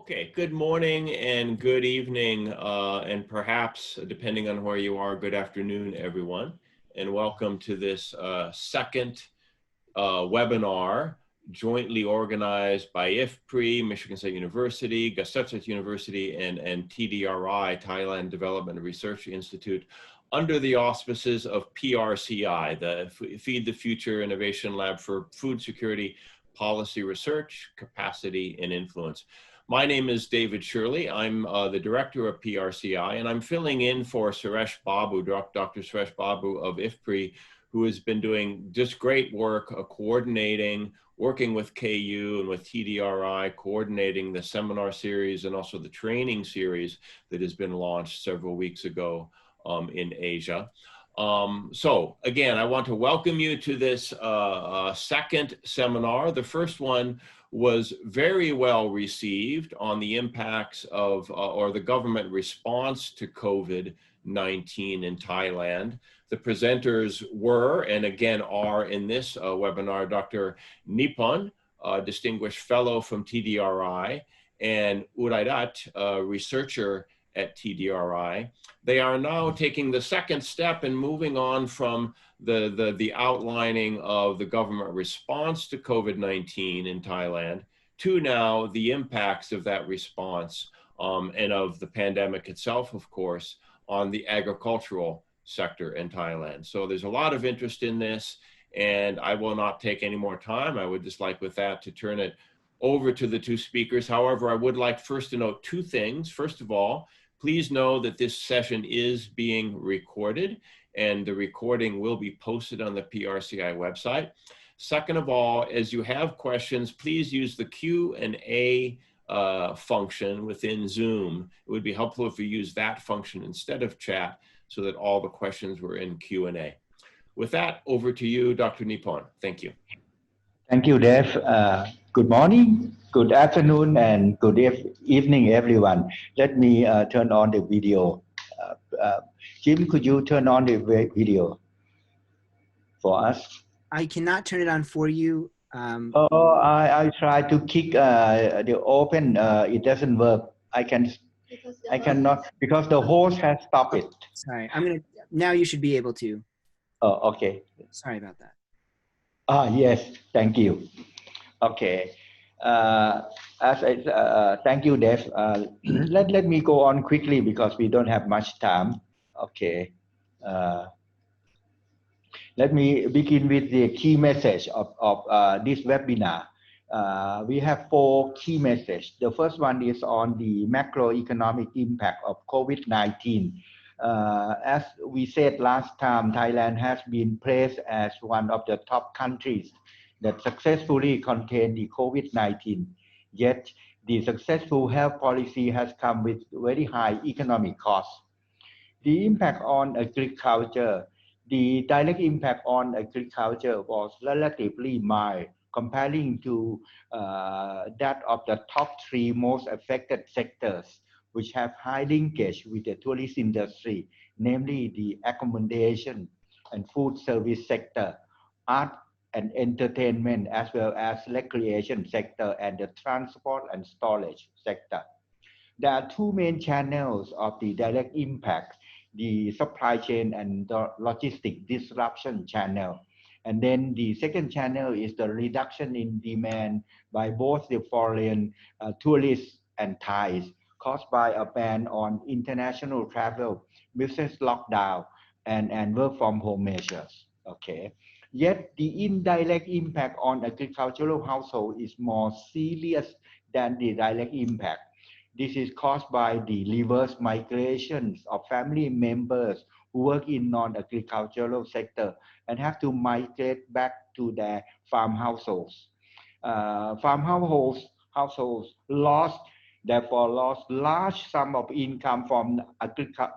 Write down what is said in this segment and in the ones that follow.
Okay, good morning and good evening, and perhaps, depending on where you are, good afternoon, everyone. And welcome to this second webinar jointly organized by IFPRI, Michigan State University, Gustafsson University, and TDRI, Thailand Development and Research Institute, under the auspices of PRCI, the Feed the Future Innovation Lab for Food Security Policy Research, Capacity, and Influence. My name is David Shirley. I'm the director of PRCI, and I'm filling in for Suresh Babu, Dr. Suresh Babu of IFPRI, who has been doing just great work coordinating, working with KU and with TDRI, coordinating the seminar series and also the training series that has been launched several weeks ago in Asia. So again, I want to welcome you to this second seminar. The first one was very well received on the impacts of or the government response to COVID-19 in Thailand. The presenters were, and again are in this webinar, Dr. Nipon, Distinguished Fellow from TDRI, and Uraidat, researcher at TDRI. They are now taking the second step and moving on from the outlining of the government response to COVID-19 in Thailand to now the impacts of that response and of the pandemic itself, of course, on the agricultural sector in Thailand. So there's a lot of interest in this, and I will not take any more time. I would just like with that to turn it over to the two speakers. However, I would like first to note two things. First of all, please know that this session is being recorded, and the recording will be posted on the PRCI website. Second of all, as you have questions, please use the Q&A function within Zoom. It would be helpful if you use that function instead of chat so that all the questions were in Q&A. With that, over to you, Dr. Nipon. Thank you. Thank you, Dave. Good morning, good afternoon, and good evening, everyone. Let me turn on the video. Jim, could you turn on the video for us? I cannot turn it on for you. I try to kick the open. It doesn't work. I cannot because the host has stopped it. Sorry, now you should be able to. Oh, okay. Sorry about that. Yes, thank you. Okay. Thank you, Dave. Let me go on quickly because we don't have much time. Okay. Let me begin with the key message of this webinar. We have 4 key messages. The first one is on the macroeconomic impact of COVID-19. As we said last time, Thailand has been praised as one of the top countries that successfully contained the COVID-19. Yet, the successful health policy has come with very high economic costs. The impact on agriculture, the direct impact on agriculture was relatively mild comparing to that of the top 3 most affected sectors, which have high linkage with the tourist industry, namely the accommodation and food service sector, art and entertainment, as well as recreation sector and the transport and storage sector. There are 2 main channels of the direct impact, the supply chain and the logistic disruption channel. And then the second channel is the reduction in demand by both the foreign tourists and Thais, caused by a ban on international travel, business lockdown, and work from home measures. Okay. Yet the indirect impact on agricultural household is more serious than the direct impact. This is caused by the reverse migrations of family members who work in non-agricultural sector and have to migrate back to their farm households. Farm households therefore lost large sum of income from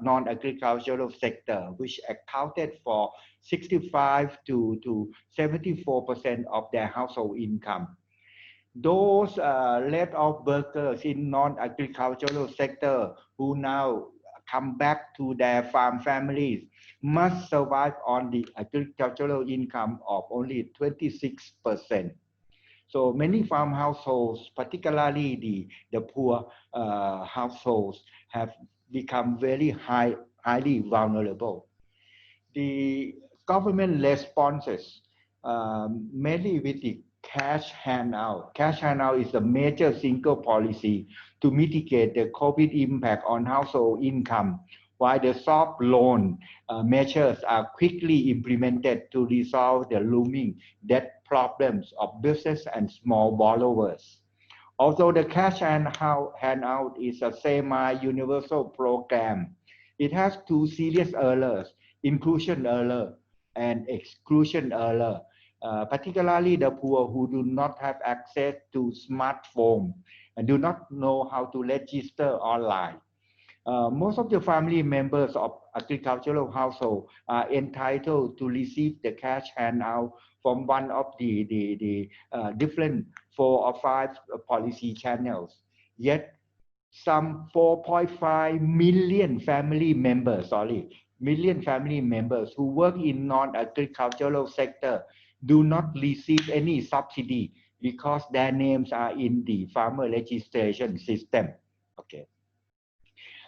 non-agricultural sector, which accounted for 65 to 74% of their household income. Those laid off workers in non-agricultural sector who now come back to their farm families must survive on the agricultural income of only 26%. So many farm households, particularly the poor households, have become very highly vulnerable. The government responses, mainly with the cash handout. Cash handout is a major single policy to mitigate the COVID impact on household income, while the soft loan measures are quickly implemented to resolve the looming debt problems of business and small borrowers. Although the cash handout is a semi-universal program, it has two serious errors: inclusion error and exclusion error, particularly the poor who do not have access to smartphone and do not know how to register online. Most of the family members of agricultural household are entitled to receive the cash handout from one of the different 4 or 5 policy channels. Yet some 4.5 million family members, million family members who work in non-agricultural sector do not receive any subsidy because their names are in the farmer registration system. Okay.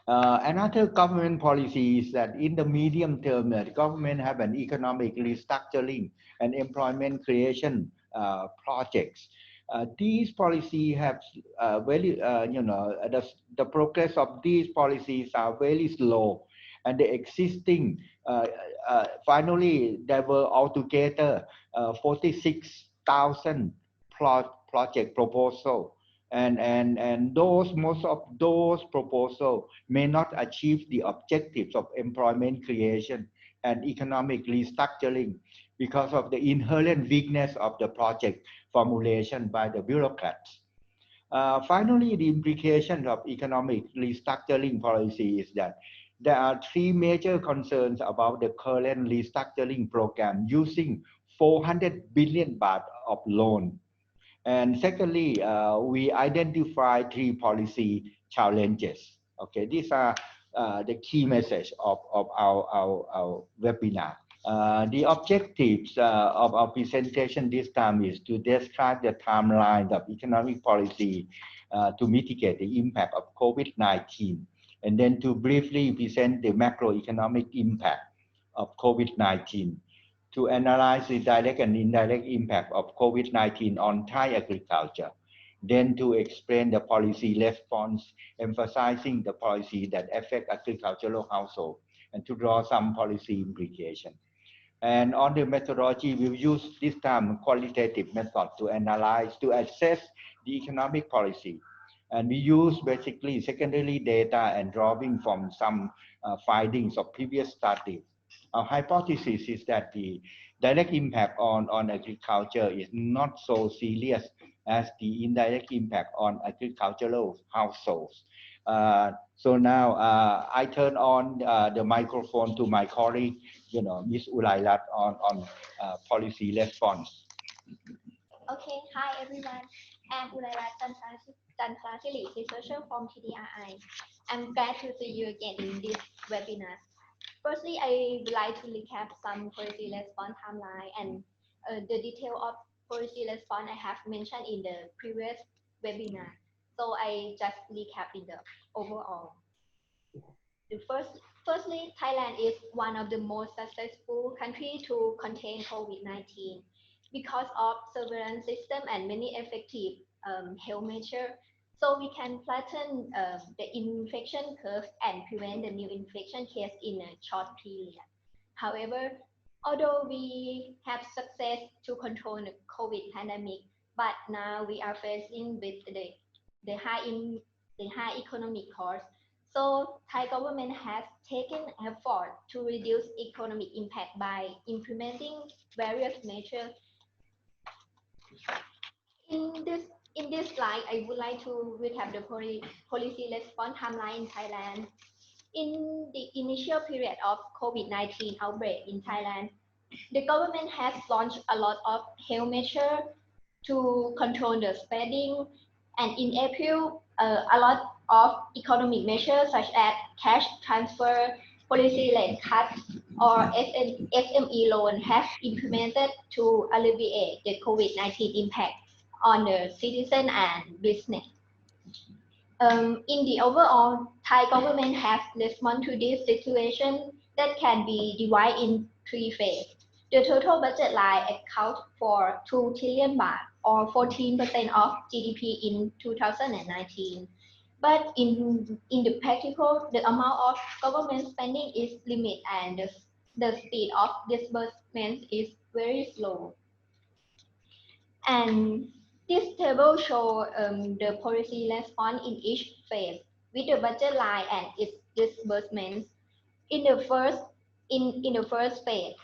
Another government policy is that in the medium term, the government have an economic restructuring and employment creation projects. These policies have the progress of these policies are very slow, and the existing finally there were altogether 46,000 project proposal. And most of those proposals may not achieve the objectives of employment creation and economic restructuring because of the inherent weakness of the project formulation by the bureaucrats. Finally, the implication of economic restructuring policy is that there are 3 major concerns about the current restructuring program using 400 billion baht of loan. And secondly, we identify 3 policy challenges. Okay, these are the key message of our webinar. The objectives of our presentation this time is to describe the timeline of economic policy to mitigate the impact of COVID-19, and then to briefly present the macroeconomic impact of COVID-19, to analyze the direct and indirect impact of COVID-19 on Thai agriculture, then to explain the policy response, emphasizing the policy that affect agricultural household, and to draw some policy implication. And on the methodology, we'll use this time qualitative method to analyze, to assess the economic policy. And we use basically secondary data and drawing from some findings of previous studies. Our hypothesis is that the direct impact on agriculture is not so serious as the indirect impact on agricultural households. So now I turn on the microphone to my colleague, Ms. Ulairat on policy response. Okay, hi everyone. I'm Ulairat Chantrasili, researcher from TDRI. I'm glad to see you again in this webinar. Firstly, I would like to recap some policy response timeline and the detail of policy response I have mentioned in the previous webinar. So I just recap in the overall. Firstly, Thailand is one of the most successful countries to contain COVID-19 because of surveillance system and many effective health measures. So we can flatten the infection curve and prevent the new infection case in a short period. However, although we have success to control the COVID pandemic, but now we are facing with the high economic cost. So Thai government has taken effort to reduce economic impact by implementing various measures. In this slide, I would like to recap the policy response timeline in Thailand. In the initial period of COVID-19 outbreak in Thailand, the government has launched a lot of health measures to control the spreading, and in April, a lot of economic measures such as cash transfer, policy rate cut, or SME loan have implemented to alleviate the COVID-19 impact. on the citizen and business. In the overall, Thai government has responded to this situation that can be divided in three phases. The total budget line accounts for 2 trillion baht or 14% of GDP in 2019. But in the practical, the amount of government spending is limited and the speed of disbursement is very slow. And this table shows the policy response in each phase with the budget line and its disbursements. In the first phase,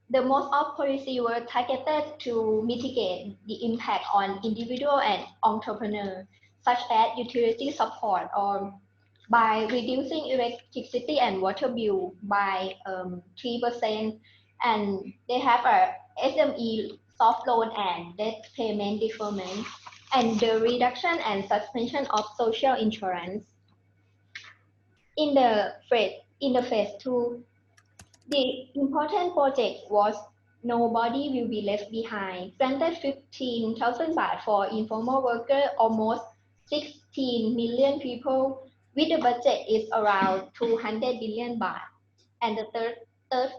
the most of policy were targeted to mitigate the impact on individual and entrepreneurs, such as utility support or by reducing electricity and water bill by 3%, and they have a SME soft loan and debt payment deferment, and the reduction and suspension of social insurance. In the phase 2, the important project was Nobody Will Be Left Behind, granted 15,000 baht for informal workers, almost 16 million people, with the budget is around 200 billion baht. And the third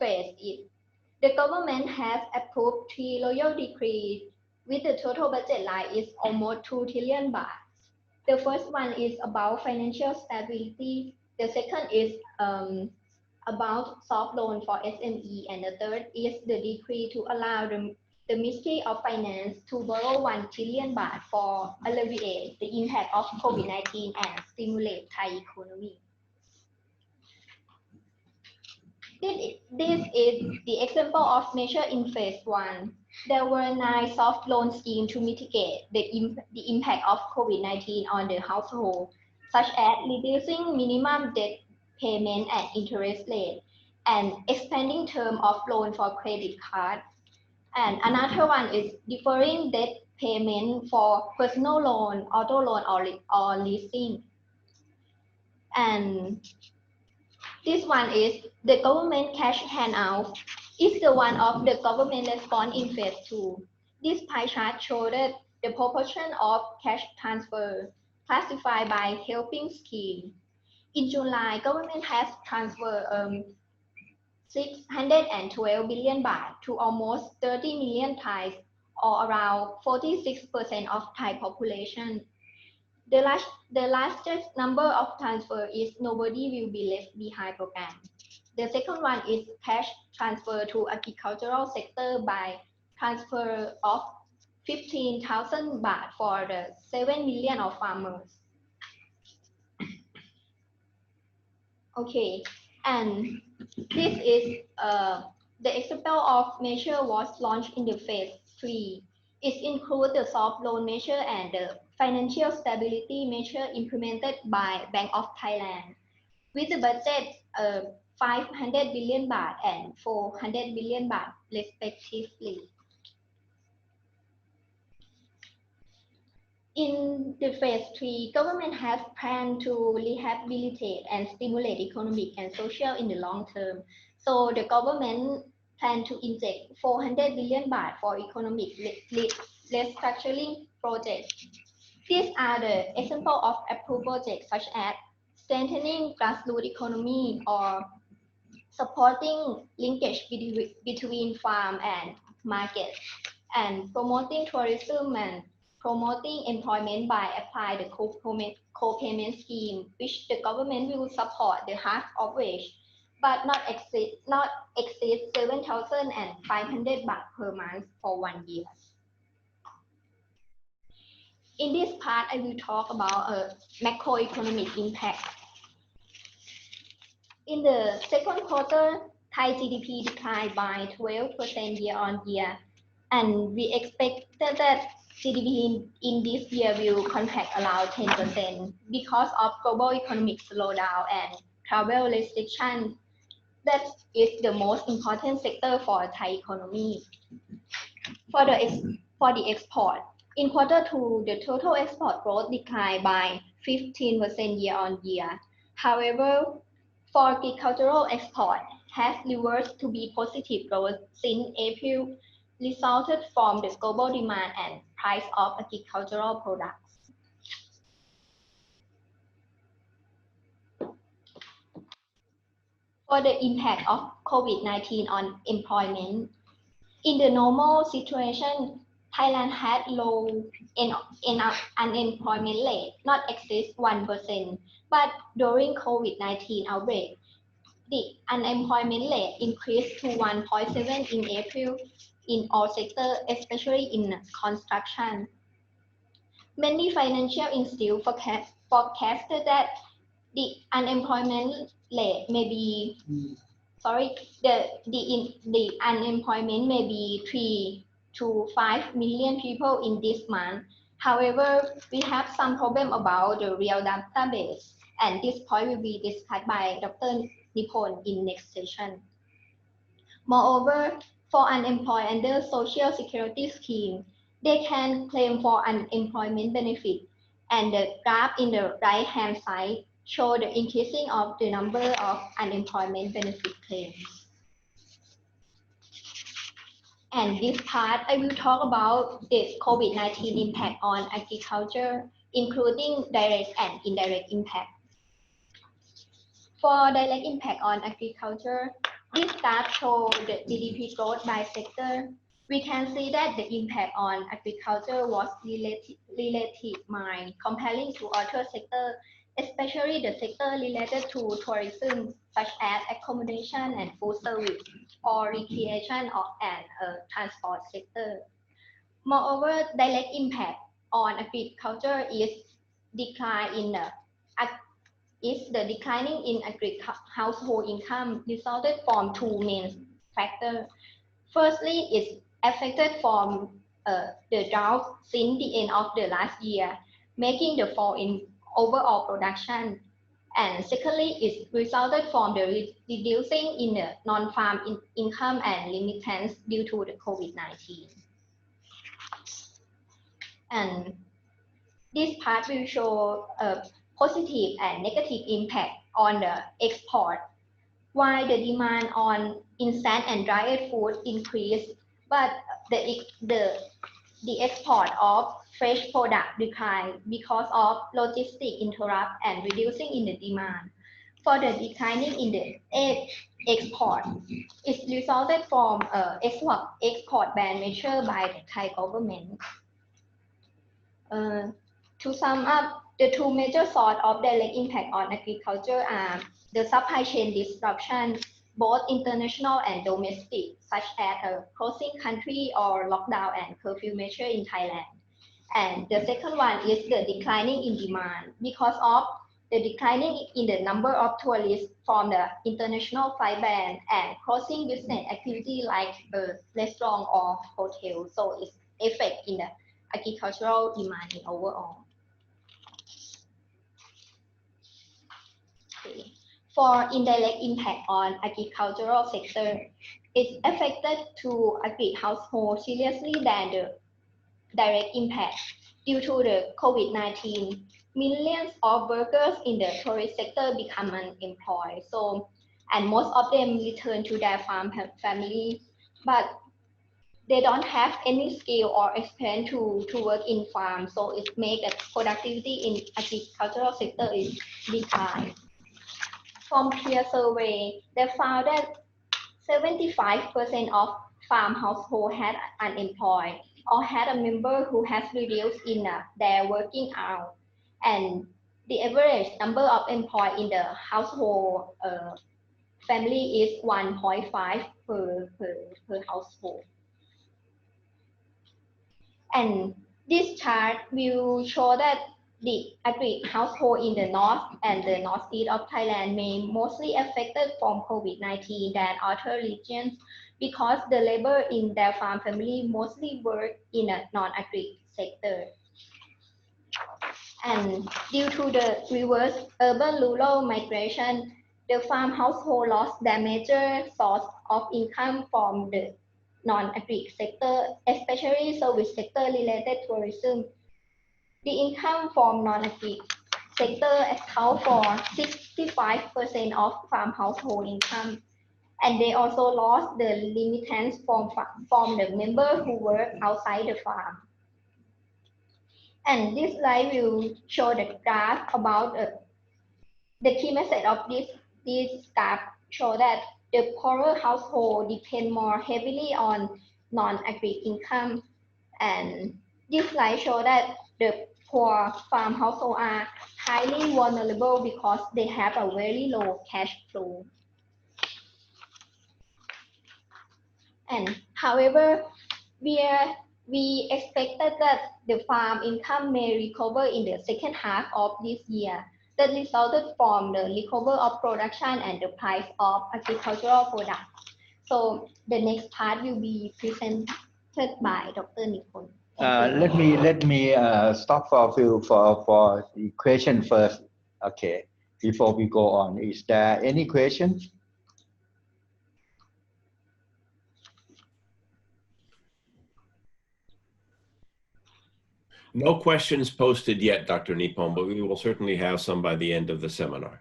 phase is the government has approved 3 royal decrees, with the total budget line is almost 2 trillion baht. The first one is about financial stability. The second is about soft loan for SME, and the third is the decree to allow the Ministry of Finance to borrow 1 trillion baht for alleviate the impact of COVID-19 and stimulate Thai economy. This is the example of measure in phase 1. There were 9 soft loan schemes to mitigate the impact of COVID-19 on the household, such as reducing minimum debt payment and interest rate, and expanding term of loan for credit card. And another one is deferring debt payment for personal loan, auto loan, or leasing. And this one is the government cash handout. Is the one of the government response in phase 2. This pie chart shows that the proportion of cash transfer classified by helping scheme. In July, government has transferred 612 billion baht to almost 30 million Thais, or around 46% of Thai population. The largest number of transfer is Nobody Will Be Left Behind program. The second one is cash transfer to agricultural sector by transfer of 15,000 baht for the 7 million of farmers. Okay, and this is the example of measure was launched in the phase 3. It includes the soft loan measure and the financial stability measure implemented by Bank of Thailand, with the budget 500 billion baht and 400 billion baht respectively. In the phase 3, government has planned to rehabilitate and stimulate economic and social in the long term. So the government planned to inject 400 billion baht for economic restructuring projects. These are the example of approved projects such as strengthening grassroots economy or supporting linkage between farm and market, and promoting tourism and promoting employment by applying the co-payment scheme, which the government will support the half of wage, but not exceed 7,500 baht per month for 1 year. In this part, I will talk about a macroeconomic impact. In the second quarter, Thai GDP declined by 12% year on year, and we expected that GDP in this year will contract around 10% because of global economic slowdown and travel restrictions. That is the most important sector for Thai economy. For the export, in quarter 2, the total export growth declined by 15% year on year. However, for agricultural export has reversed to be positive growth since April resulted from the global demand and price of agricultural products. For the impact of COVID-19 on employment, in the normal situation, Thailand had low unemployment rate, not exceeds 1%. But during COVID-19 outbreak, the unemployment rate increased to 1.7 in April in all sectors, especially in construction. Many financial institutes forecasted that the unemployment rate may be the unemployment may be 3 to 5 million people in this month. However, we have some problem about the real database, and this point will be discussed by Dr. Nipon in next session. Moreover, for unemployed under Social Security scheme, they can claim for unemployment benefit, and the graph in the right-hand side show the increasing of the number of unemployment benefit claims. And this part, I will talk about the COVID-19 impact on agriculture, including direct and indirect impact. For direct impact on agriculture, this graph shows the GDP growth by sector. We can see that the impact on agriculture was relative mild comparing to other sectors, especially the sector related to tourism, such as accommodation and food service, or recreation and transport sector. Moreover, direct impact on agriculture is declining in household income resulted from two main factors. Firstly, it's affected from the drought since the end of the last year, making the fall in overall production. And secondly, it resulted from the reducing in the non-farm income and remittance due to the COVID-19. And this part will show a positive and negative impact on the export. While the demand on instant and dried food increased, but the export of fresh product declined because of logistic interrupt and reducing in the demand. For the declining in the egg export, it resulted from export ban measure by the Thai government. To sum up, the two major sources of direct impact on agriculture are the supply chain disruption, both international and domestic, such as a closing country or lockdown and curfew measure in Thailand. And the second one is the declining in demand because of the declining in the number of tourists from the international flight ban and closing business activity like restaurant or hotel. So it's effect in the agricultural demand in overall. Okay. For indirect impact on agricultural sector, it's affected to agri-household seriously than the direct impact. Due to the COVID-19, millions of workers in the tourist sector become unemployed. So, and most of them return to their farm family, but they don't have any skill or experience to work in farm. So it makes the productivity in agricultural sector is decline. From peer survey, they found that 75% of farm households had unemployed or had a member who has reduced in their working hours. And the average number of employees in the household family is 1.5 per household. And this chart will show that the agri household in the north and the northeast of Thailand may mostly affected from COVID-19 than other regions because the labor in their farm family mostly work in a non-agri sector. And due to the reverse urban-rural migration, the farm household lost their major source of income from the non-agri sector, especially service sector related to tourism. The income from non-agri sector account for 65% of farm household income, And they also lost the remittance from the member who work outside the farm. And this slide will show the graph about the key message of this graph show that the poorer household depend more heavily on non-agri income, and this slide show that the poor farm household are highly vulnerable because they have a very low cash flow. And however, we expected that the farm income may recover in the second half of this year, that resulted from the recovery of production and the price of agricultural products. So the next part will be presented by Dr. Nipun. Let me stop for a few for the question first. Okay, before we go on, is there any question? No questions posted yet, Dr. Nipon, but we will certainly have some by the end of the seminar.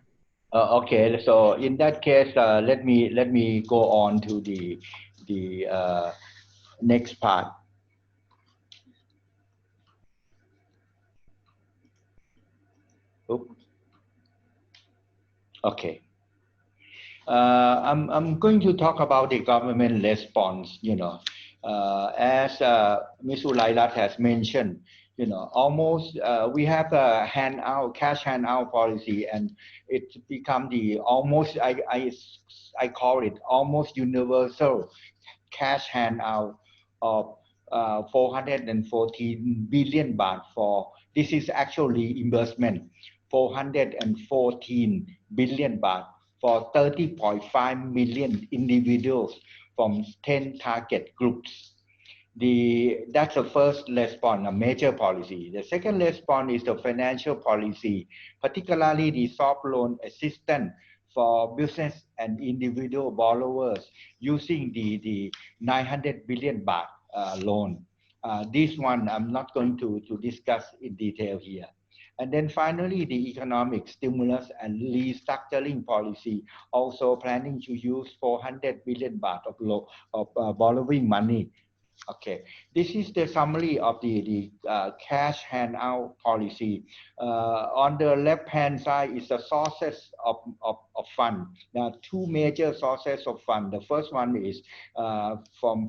Okay, so in that case, let me go on to the next part. Oops. Okay. I'm going to talk about the government response. As Ms. Ulairat has mentioned, almost we have a cash handout policy, and it's become the almost I call it almost universal cash handout of 414 billion baht for this is actually investment 414 billion baht for 30.5 million individuals from 10 target groups. That's the first response, a major policy. The second response is the financial policy, particularly the soft loan assistance for business and individual borrowers using the 900 billion baht loan. This one I'm not going to discuss in detail here. And then finally, the economic stimulus and restructuring policy, also planning to use 400 billion baht of borrowing money. Okay, this is the summary of the cash handout policy. On the left-hand side is the sources of fund. There are two major sources of fund. The first one is from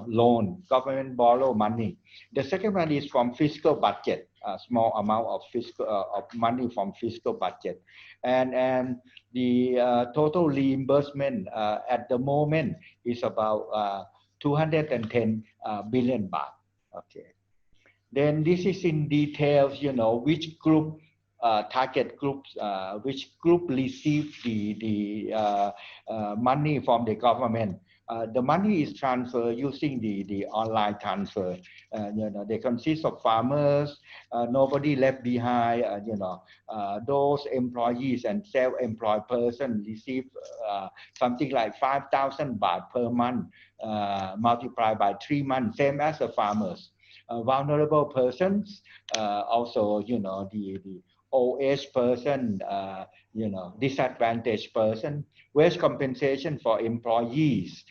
loan, government borrow money. The second one is from fiscal budget, a small amount of money from fiscal budget, and the total reimbursement at the moment is about 210 billion baht. Okay. Then this is in details, which group, target groups, which group receive the money from the government. The money is transferred using the online transfer. They consist of farmers, nobody left behind. Those employees and self-employed persons receive something like 5,000 baht per month, multiplied by 3 months, same as the farmers. Vulnerable persons, also the old age person, disadvantaged person, wage compensation for employees,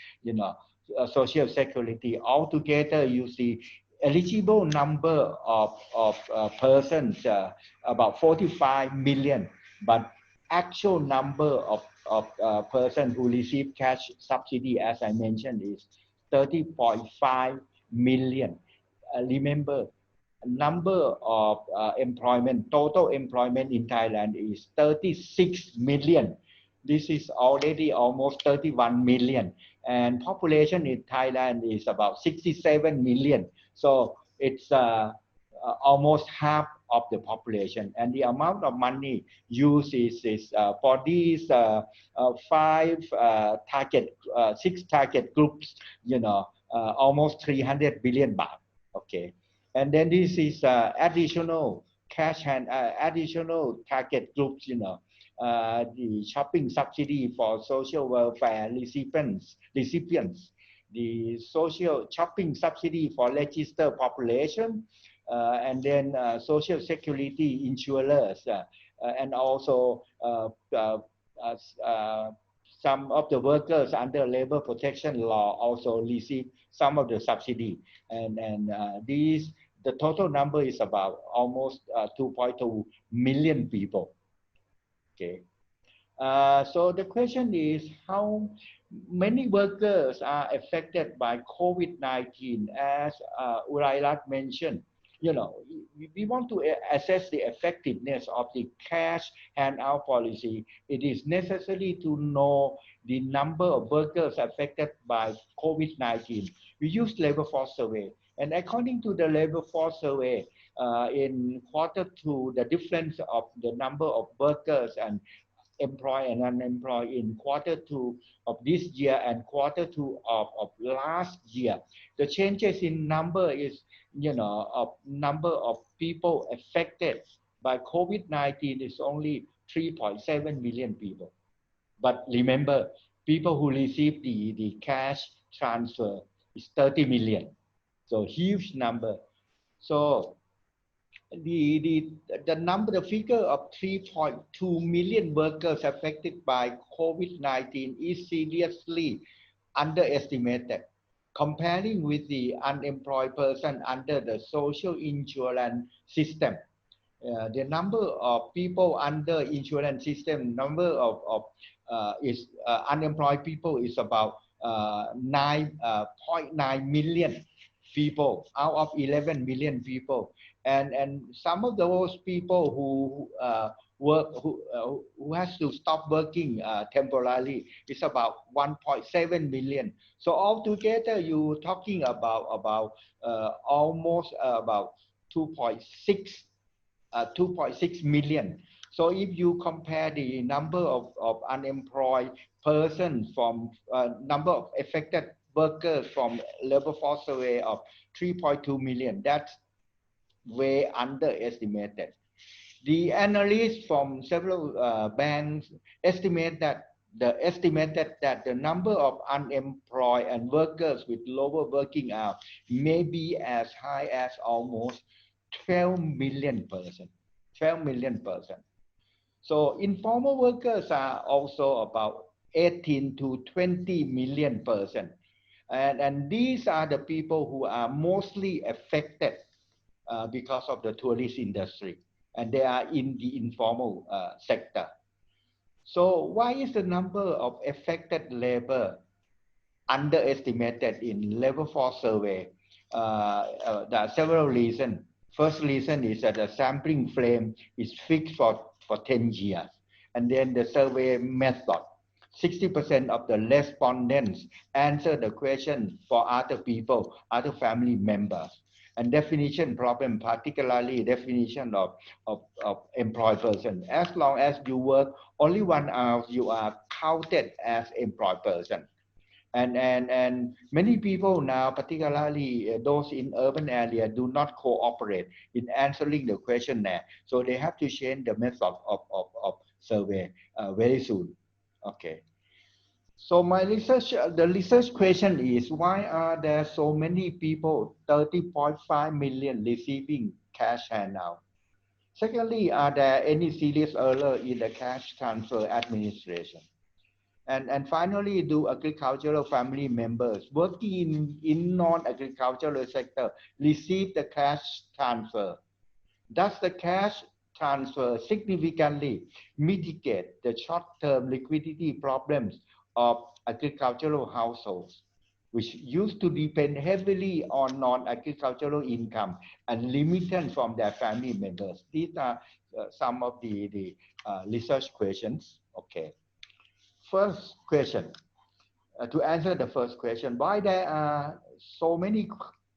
social security. Altogether, you see eligible number of persons, about 45 million, but actual number of persons who receive cash subsidy, as I mentioned, is 30.5 million. Remember, number of total employment in Thailand is 36 million. This is already almost 31 million, and population in Thailand is about 67 million. So it's almost half of the population, and the amount of money used is for these 6 target groups, almost 300 billion baht. Okay, and then this is additional cash and additional target groups, the shopping subsidy for social welfare recipients, the social shopping subsidy for registered population, and then social security insurers, and also some of the workers under labor protection law also receive some of the subsidy, and the total number is about almost 2.2 million people. Okay. So the question is how many workers are affected by COVID-19. As Urairat mentioned, we want to assess the effectiveness of the cash handout policy. It is necessary to know the number of workers affected by COVID-19. We use labor force survey, and according to the labor force survey, in Q2, the difference of the number of workers and employed and unemployed in Q2 of this year and Q2 of last year. The changes in number is, of number of people affected by COVID-19 is only 3.7 million people. But remember, people who receive the cash transfer is 30 million. So huge number. So the figure of 3.2 million workers affected by COVID-19 is seriously underestimated. Comparing with the unemployed person under the social insurance system, the number of people under insurance system, number of unemployed people is about 9.9 million people out of 11 million people, and some of those people who has to stop working temporarily is about 1.7 million. So altogether, you're talking about almost about 2.6 million. So if you compare the number of unemployed persons from number of affected workers from labor force survey of 3.2 million, that's way underestimated. The analysts from several banks estimated that the number of unemployed and workers with lower working hours may be as high as almost 12 million persons. 12 million persons. So informal workers are also about 18 to 20 million persons. And these are the people who are mostly affected because of the tourist industry, and they are in the informal sector. So why is the number of affected labor underestimated in labor force survey? There are several reasons. First reason is that the sampling frame is fixed for 10 years, and then the survey method. 60% of the respondents answer the question for other people, other family members. And definition problem, particularly definition of employed person. As long as you work only 1 hour, you are counted as employed person. And many people now, particularly those in urban area, do not cooperate in answering the questionnaire. So they have to change the method of survey very soon. Okay. So the research question is, why are there so many people, 30.5 million, receiving cash handout? Secondly, are there any serious error in the cash transfer administration? And finally, do agricultural family members working in non-agricultural sector receive the cash transfer? Does the cash transfer significantly mitigate the short-term liquidity problems of agricultural households, which used to depend heavily on non-agricultural income and limited from their family members? These are some of the research questions. Okay. First question, to answer the first question, why there are so many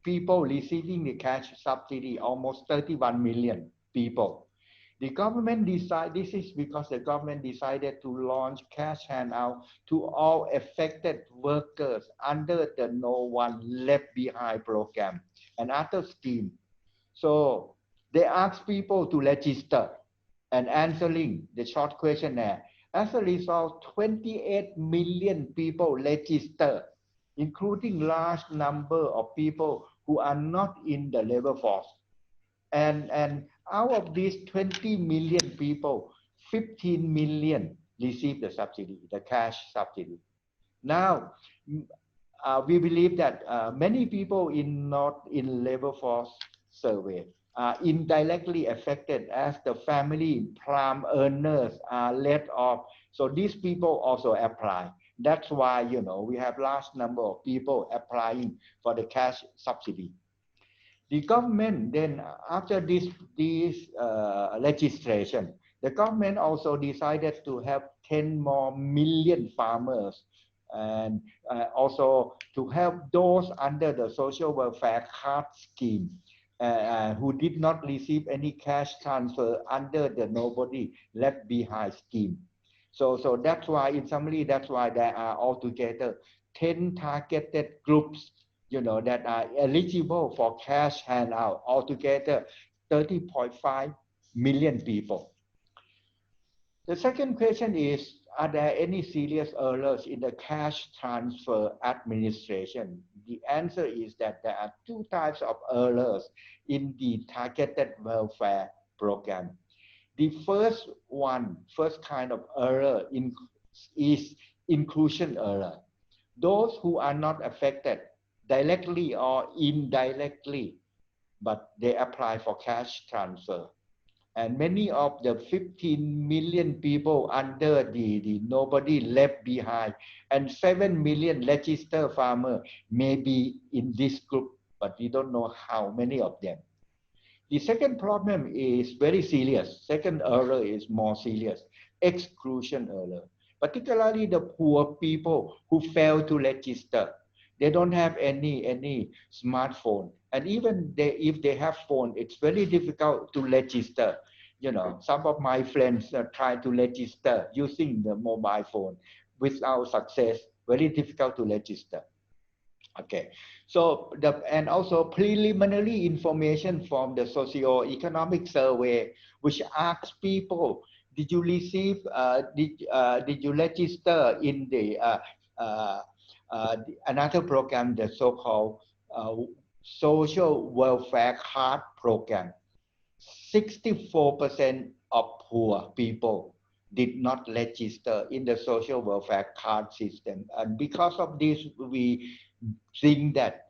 people receiving the cash subsidy, almost 31 million people. The government this is because the government decided to launch cash handout to all affected workers under the No One Left Behind program and other scheme. So they asked people to register and answering the short questionnaire. As a result, 28 million people register, including large number of people who are not in the labor force. And out of these 20 million people, 15 million receive the subsidy, the cash subsidy. Now, we believe that many people not in labor force survey are indirectly affected as the family prime earners are laid off. So these people also apply. That's why, we have large number of people applying for the cash subsidy. The government then, after this legislation, the government also decided to have 10 more million farmers and also to help those under the social welfare card scheme who did not receive any cash transfer under the nobody left behind scheme. So that's why, in summary, that's why there are altogether 10 targeted groups that are eligible for cash handout, altogether 30.5 million people. The second question is, are there any serious errors in the cash transfer administration? The answer is that there are two types of errors in the targeted welfare program. The first kind of error is inclusion error. Those who are not affected directly or indirectly, but they apply for cash transfer. And many of the 15 million people under the nobody left behind and 7 million registered farmers may be in this group, but we don't know how many of them. The second problem is very serious. Second error is more serious, exclusion error. Particularly the poor people who fail to register. They don't have any smartphone. And even if they have phone, it's very difficult to register. Some of my friends try to register using the mobile phone without success. Very difficult to register. Okay, so and also preliminary information from the socio-economic survey, which asks people, did you receive, did you register in the another program, the so-called social welfare card program? 64% of poor people did not register in the social welfare card system, and because of this, we think that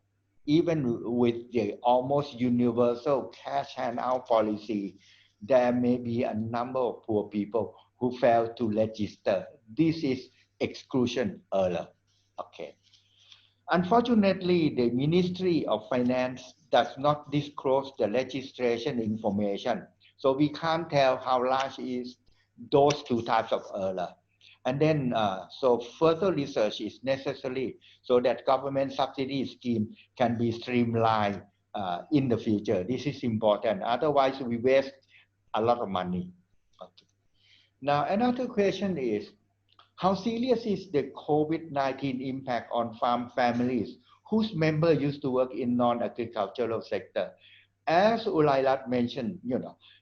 even with the almost universal cash handout policy, there may be a number of poor people who fail to register. This is exclusion error. Okay. Unfortunately, the Ministry of Finance does not disclose the registration information, so we can't tell how large is those two types of error. And then, so further research is necessary so that government subsidy scheme can be streamlined in the future. This is important. Otherwise, we waste a lot of money. Okay. Now, another question is, how serious is the COVID-19 impact on farm families whose members used to work in non-agricultural sector? As Ulairat mentioned,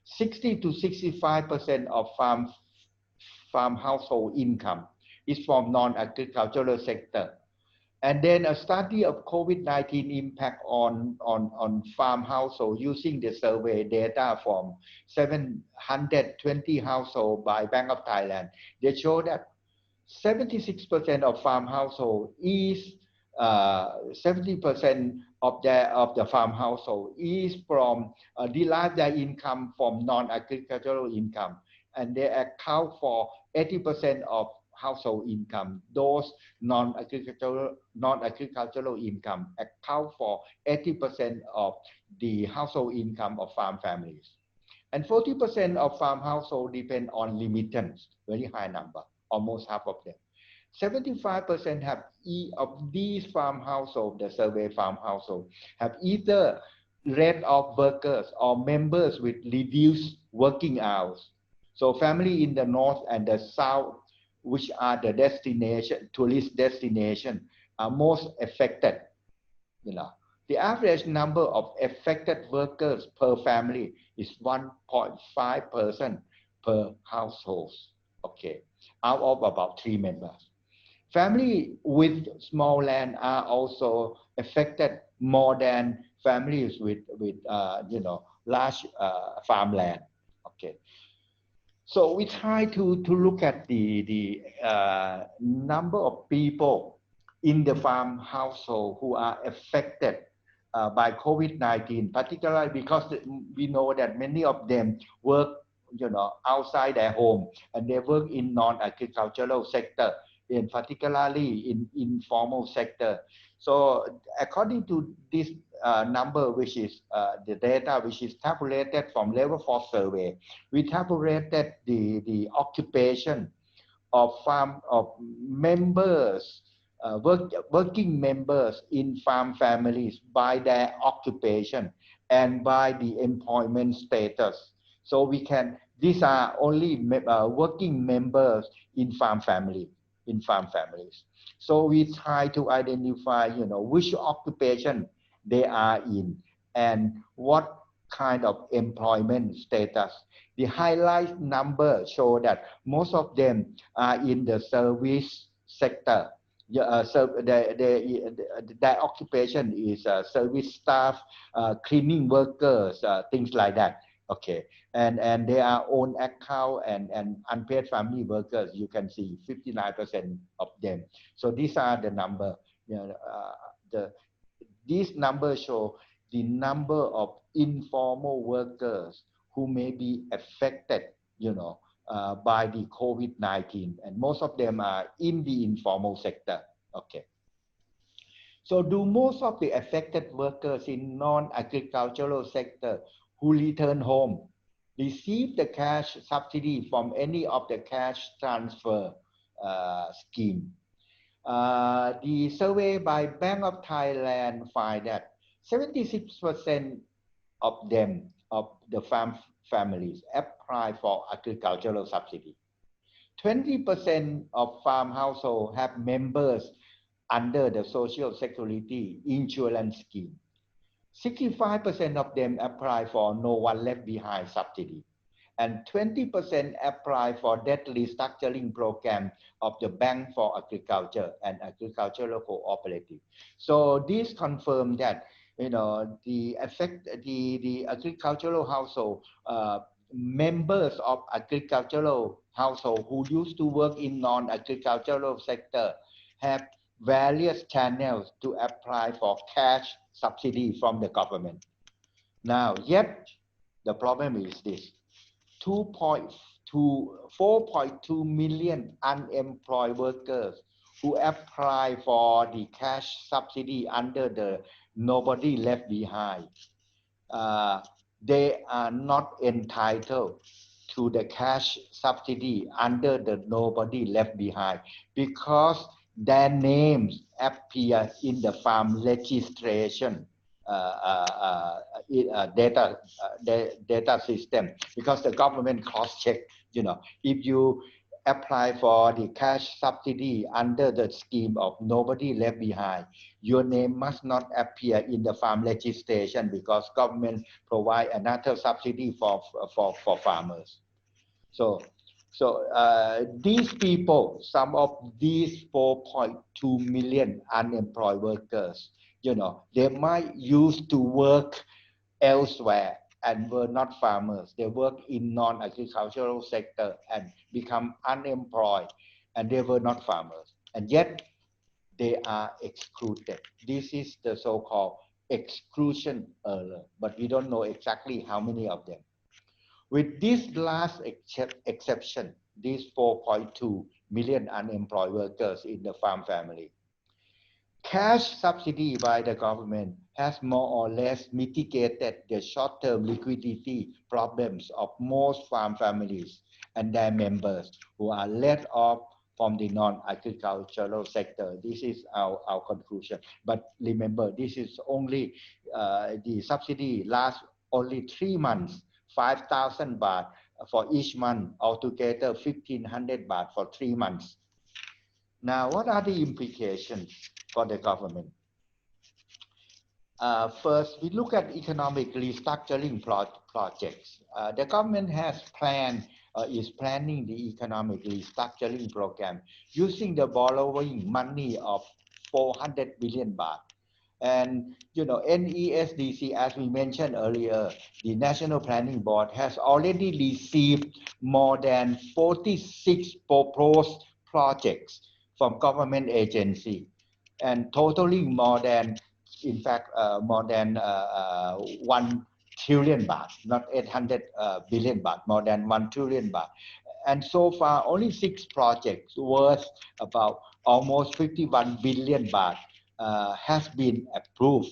60 to 65% of farm household income is from non-agricultural sector. And then a study of COVID-19 impact on farm household using the survey data from 720 households by Bank of Thailand. They show that 76% of farm household is 70% of the farm household is from derive their income from non-agricultural income, and they account for 80% of household income. Those non-agricultural income account for 80% of the household income of farm families, and 40% of farm household depend on remittance, very high number. Almost half of them. 75% have of these farm household, the survey farm household, have either laid off workers or members with reduced working hours. So family in the north and the south, which are the tourist destination, are most affected. The average number of affected workers per family is 1.5 person per household. Okay, out of about 3 members. Family with small land are also affected more than families with large farmland. Okay. So we try to look at the number of people in the farm household who are affected by COVID-19, particularly because we know that many of them work, outside their home, and they work in non-agricultural sector, in particularly in informal sector. So according to this number, which is the data which is tabulated from level 4 survey, we tabulated the occupation of farm of members, working members in farm families by their occupation and by the employment status. So these are only working members in farm families. So we try to identify, which occupation they are in and what kind of employment status. The highlight number show that most of them are in the service sector. So their occupation is service staff, cleaning workers, things like that. Okay, and they are own account and unpaid family workers. You can see 59% of them. So these are the number. These numbers show the number of informal workers who may be affected, by the COVID-19, and most of them are in the informal sector. Okay. So do most of the affected workers in non-agricultural sector who return home receive the cash subsidy from any of the cash transfer scheme? The survey by Bank of Thailand find that 76% of them, of the farm families, apply for agricultural subsidy. 20% of farm households have members under the Social Security Insurance Scheme. 65% of them apply for No One Left Behind subsidy. And 20% apply for debt restructuring program of the Bank for Agriculture and Agricultural Cooperative. So this confirms that the agricultural household, members of agricultural household who used to work in non-agricultural sector have various channels to apply for cash subsidy from the government. Now, yet the problem is this: 4.2 million unemployed workers who apply for the cash subsidy under the Nobody Left Behind. They are not entitled to the cash subsidy under the Nobody Left Behind because their names appear in the farm registration data system, because the government cross-check. If you apply for the cash subsidy under the scheme of Nobody Left Behind, your name must not appear in the farm registration because government provide another subsidy for farmers. So these people, some of these 4.2 million unemployed workers, they might used to work elsewhere and were not farmers. They work in non-agricultural sector and become unemployed, and they were not farmers. And yet they are excluded. This is the so-called exclusion error, but we don't know exactly how many of them. With this last exception, these 4.2 million unemployed workers in the farm family, cash subsidy by the government has more or less mitigated the short-term liquidity problems of most farm families and their members who are laid off from the non-agricultural sector. This is our conclusion. But remember, this is only the subsidy lasts only 3 months, 5,000 baht for each month, altogether 1,500 baht for 3 months. Now, what are the implications for the government? First, we look at economic restructuring projects. The government has is planning the economic restructuring program using the borrowing money of 400 billion baht. And NESDC, as we mentioned earlier, the National Planning Board has already received more than 46 proposed projects from government agency, and totaling more than, in fact, more than 1 trillion baht, not 800 billion baht, more than 1 trillion baht. And so far, only 6 projects worth about almost 51 billion baht has been approved.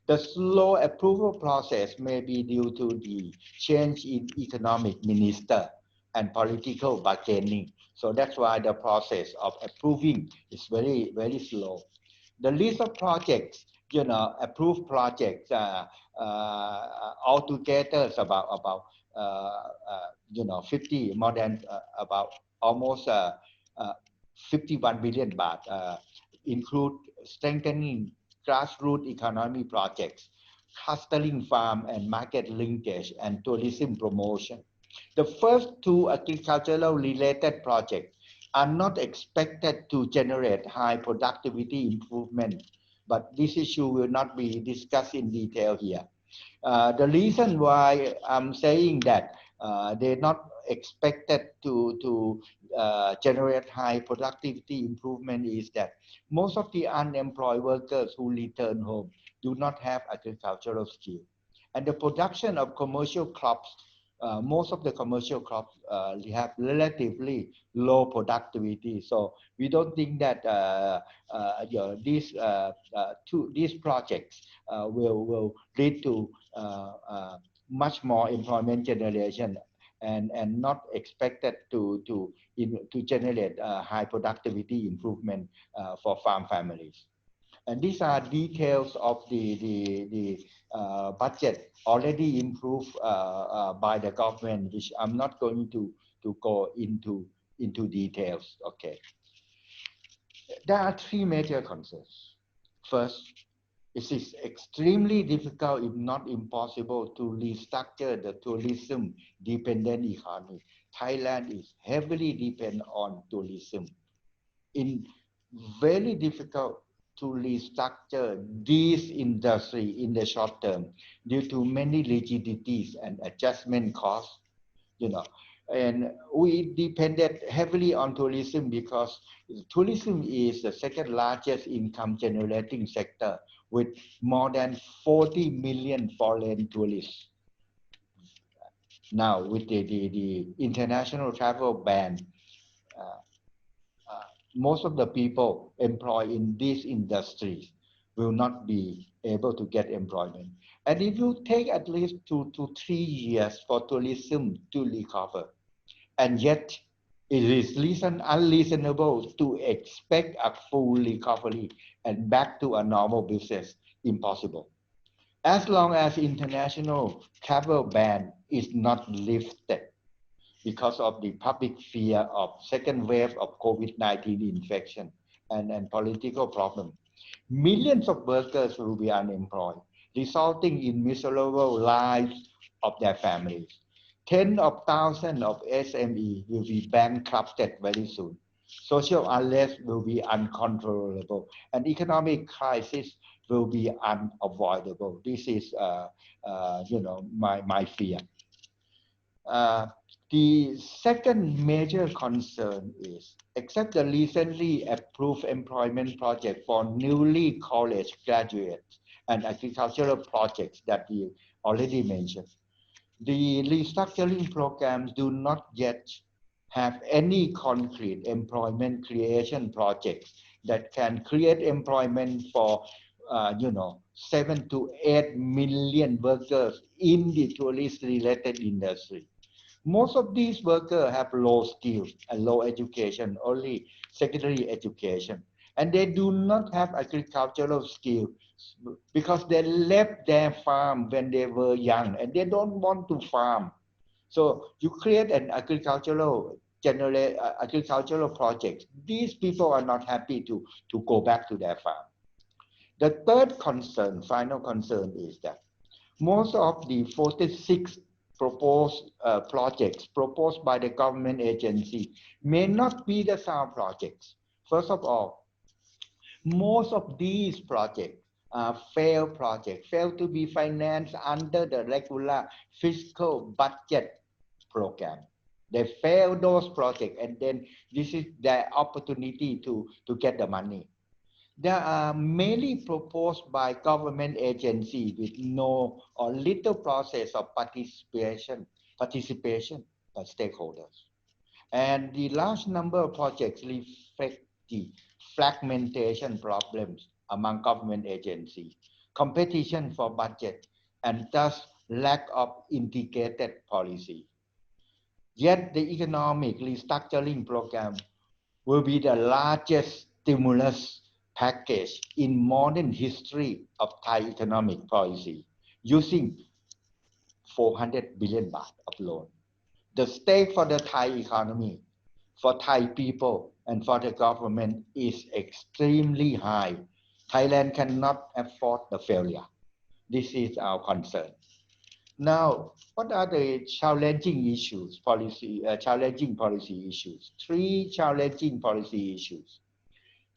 The slow approval process may be due to the change in economic minister and political bargaining. So that's why the process of approving is very, very slow. The list of projects, approved projects, altogether is about 50, more than about almost 51 billion baht, include strengthening grassroots economy projects, clustering farm and market linkage, and tourism promotion. The first 2 agricultural related projects are not expected to generate high productivity improvement, but this issue will not be discussed in detail here. The reason why I'm saying that they're not expected to generate high productivity improvement is that most of the unemployed workers who return home do not have agricultural skill. And the production of commercial crops, most of the commercial crops have relatively low productivity. So we don't think that these projects will lead to much more employment generation, and not expected to generate high productivity improvement for farm families. And these are details of the budget already improved by the government, which I'm not going to go into details. Okay. There are 3 major concerns. First, it is extremely difficult, if not impossible, to restructure the tourism-dependent economy. Thailand is heavily dependent on tourism. It's very difficult to restructure this industry in the short term due to many rigidities and adjustment costs, And we depended heavily on tourism because tourism is the second largest income generating sector with more than 40 million foreign tourists. Now, with the international travel ban, most of the people employed in these industries will not be able to get employment. And it will take at least 2 to 3 years for tourism to recover. And yet, it is unreasonable to expect a full recovery and back to a normal business impossible. As long as international travel ban is not lifted because of the public fear of second wave of COVID-19 infection and political problem, millions of workers will be unemployed, resulting in miserable lives of their families. Tens of thousands of SME will be bankrupted very soon. Social unrest will be uncontrollable, and economic crisis will be unavoidable. This is, my fear. The second major concern is, except the recently approved employment project for newly college graduates and agricultural projects that we already mentioned, the restructuring programs do not yet have any concrete employment creation projects that can create employment for 7 to 8 million workers in the tourist-related industry. Most of these workers have low skills and low education, only secondary education, and they do not have agricultural skills because they left their farm when they were young and they don't want to farm. So you create an agricultural project. These people are not happy to go back to their farm. The third concern, final concern, is that most of the 46 proposed projects proposed by the government agency may not be the sound projects. First of all, most of these projects failed project, failed to be financed under the regular fiscal budget program. They fail those projects, and then this is their opportunity to get the money. There are many proposed by government agencies with no or little process of participation by stakeholders. And the large number of projects reflect the fragmentation problems among government agencies, competition for budget, and thus lack of integrated policy. Yet the economic restructuring program will be the largest stimulus package in modern history of Thai economic policy, using 400 billion baht of loan. The stake for the Thai economy, for Thai people, and for the government is extremely high. Thailand cannot afford the failure. This is our concern. Now, what are the challenging issues, challenging policy issues? Three challenging policy issues.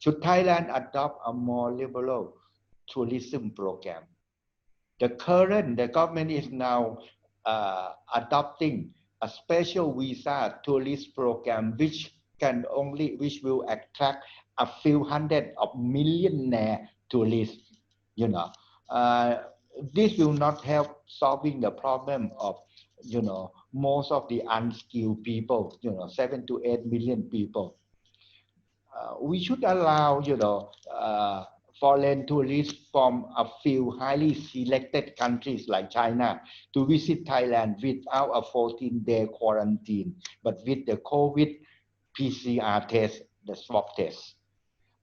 Should Thailand adopt a more liberal tourism program? The government is now adopting a special visa tourist program which will attract a few hundred of millionaire tourists. You know, uh, this will not help solving the problem of most of the unskilled people. 7 to 8 million people. We should allow foreign tourists from a few highly selected countries like China to visit Thailand without a 14-day quarantine, but with the COVID PCR test, the swab test.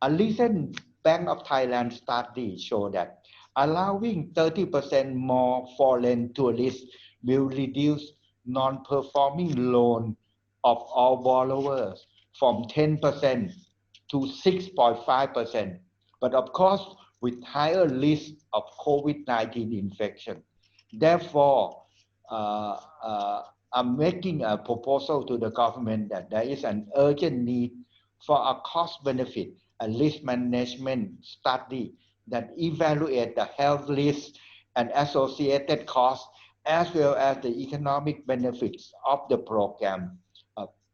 A recent Bank of Thailand study showed that allowing 30% more foreign tourists will reduce non-performing loan of all borrowers from 10% to 6.5%. But of course, with higher risk of COVID-19 infection. Therefore, uh, uh, I'm making a proposal to the government that there is an urgent need for a cost benefit and risk management study that evaluate the health risks and associated costs as well as the economic benefits of the program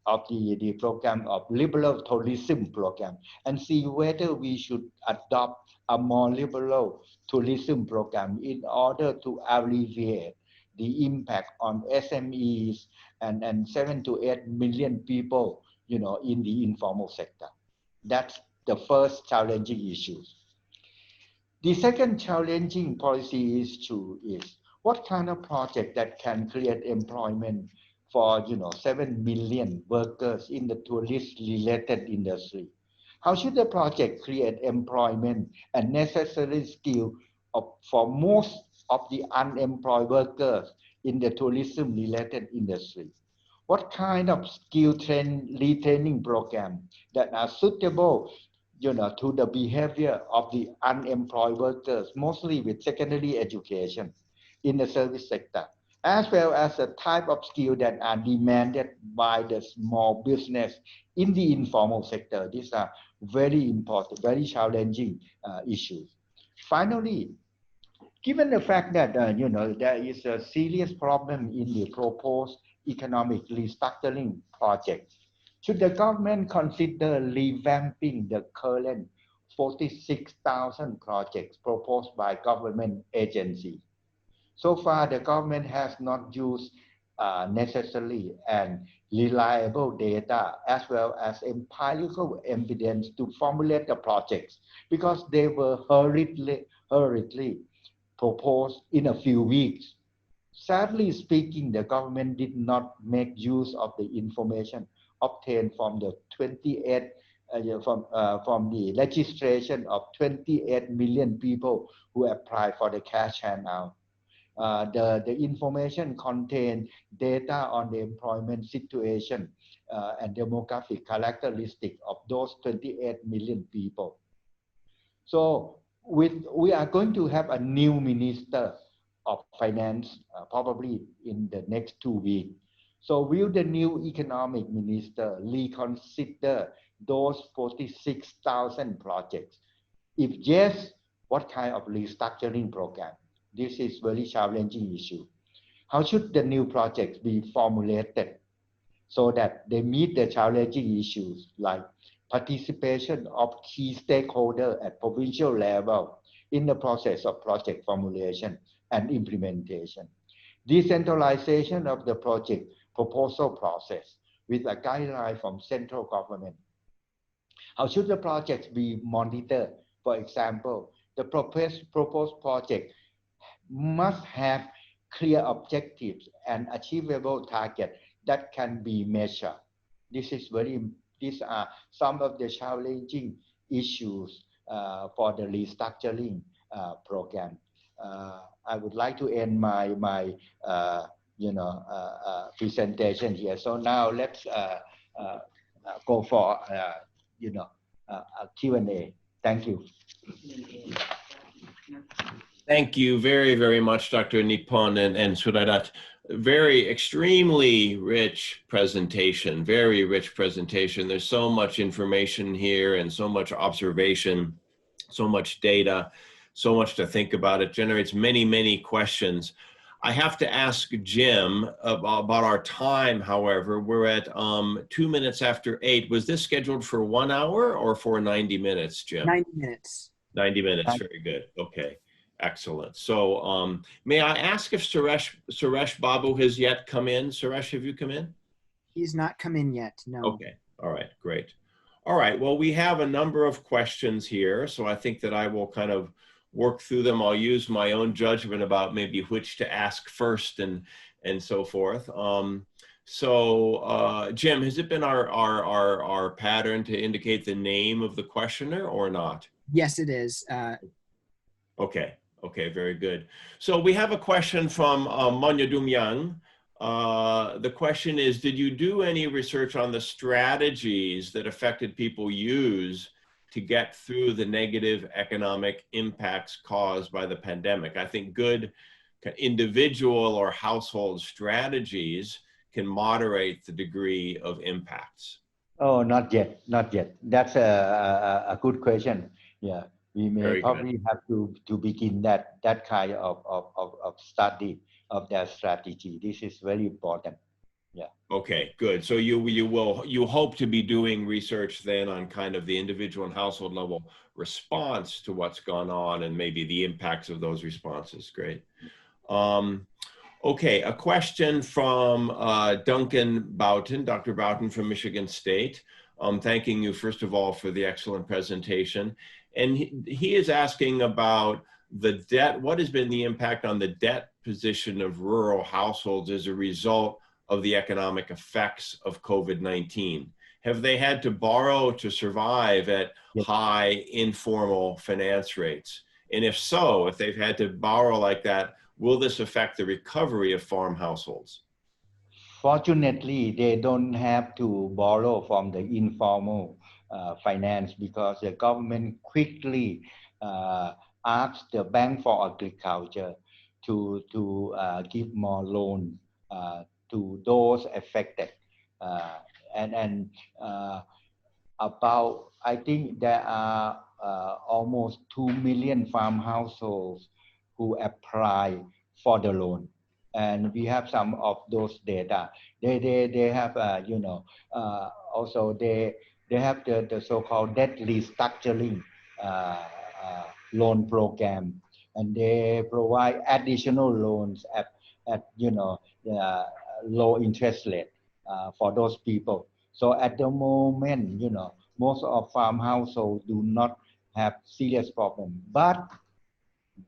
of the program of liberal tourism program, and see whether we should adopt a more liberal tourism program in order to alleviate the impact on SMEs and 7 to 8 million people in the informal sector. That's the first challenging issue. The second challenging policy issue is what kind of project that can create employment for 7 million workers in the tourist related industry. How should the project create employment and necessary skill for most of the unemployed workers in the tourism related industry? What kind of skill retraining program that are suitable to the behavior of the unemployed workers, mostly with secondary education in the service sector, as well as the type of skill that are demanded by the small business in the informal sector. These are very important, very challenging issues. Finally, given the fact that there is a serious problem in the proposed economic restructuring project, should the government consider revamping the current 46,000 projects proposed by government agencies? So far, the government has not used necessary and reliable data as well as empirical evidence to formulate the projects because they were hurriedly proposed in a few weeks. Sadly speaking, the government did not make use of the information obtained from the 28 from the registration of 28 million people who applied for the cash handout. The information contained data on the employment situation and demographic characteristic of those 28 million people. So we are going to have a new minister of finance probably in the next 2 weeks. So will the new economic minister reconsider those 46,000 projects? If yes, what kind of restructuring program? This is very challenging issue. How should the new projects be formulated so that they meet the challenging issues like participation of key stakeholders at provincial level in the process of project formulation and implementation. Decentralization of the project proposal process with a guideline from central government. How should the projects be monitored? For example, the proposed project must have clear objectives and achievable targets that can be measured. These are some of the challenging issues for the restructuring program. I would like to end my presentation here. So now let's go for a Q&A. Thank you. Thank you very, very much, Dr. Nippon and Suradat. Very extremely rich presentation, very rich presentation. There's so much information here and so much observation, so much data, so much to think about. It generates many, many questions. I have to ask Jim about our time, however. We're at 2 minutes after 8. Was this scheduled for 1 hour or for 90 minutes, Jim? 90 minutes. 90 minutes, very good. Okay, excellent. So may I ask if Suresh Babu has yet come in? Suresh, have you come in? He's not come in yet, no. Okay, all right, great. All right, well, we have a number of questions here, so I think that I will kind of work through them. I'll use my own judgment about maybe which to ask first and so forth. Jim, has it been our pattern to indicate the name of the questioner or not? Yes, it is. Okay, very good. So we have a question from Manya Dumyang. The question is, did you do any research on the strategies that affected people use to get through the negative economic impacts caused by the pandemic? I think good individual or household strategies can moderate the degree of impacts. Oh, not yet. That's a good question. Yeah, we may probably have to begin that kind of study of their strategy. This is very important. Yeah. Okay, good. So you hope to be doing research then on kind of the individual and household level response to what's gone on and maybe the impacts of those responses. Great. Okay, a question from Duncan Boughton, Dr. Boughton from Michigan State. Thanking you first of all for the excellent presentation. And he is asking about the debt. What has been the impact on the debt position of rural households as a result of the economic effects of COVID-19? Have they had to borrow to survive at high informal finance rates? And if so, if they've had to borrow like that, will this affect the recovery of farm households? Fortunately, they don't have to borrow from the informal finance because the government quickly asked the Bank for Agriculture to give more loans to those affected. About, I think there are almost 2 million farm households who apply for the loan. And we have some of those data. They have, also they have the so-called debt restructuring loan program, and they provide additional loans at low interest rate for those people. So at the moment, most of farm households do not have serious problem, but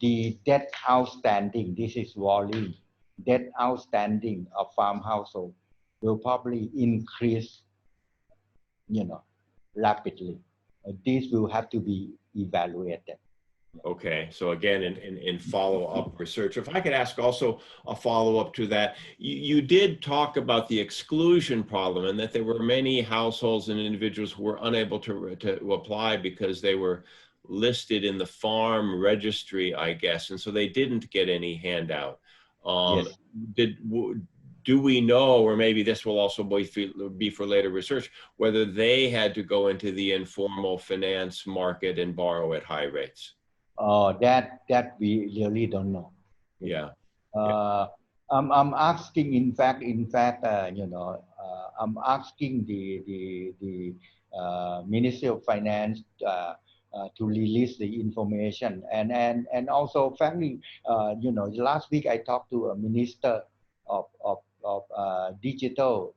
the debt outstanding, this is worrying. Debt outstanding of farm household will probably increase, rapidly. This will have to be evaluated. Okay, so again, in follow-up research, if I could ask also a follow-up to that, you did talk about the exclusion problem and that there were many households and individuals who were unable to apply because they were listed in the farm registry, I guess, and so they didn't get any handout. Yes. Do we know, or maybe this will also be for later research, whether they had to go into the informal finance market and borrow at high rates? That we really don't know. Yeah. Uh, I'm asking, I'm asking the Ministry of Finance to release the information, and also, frankly, last week I talked to a minister of digital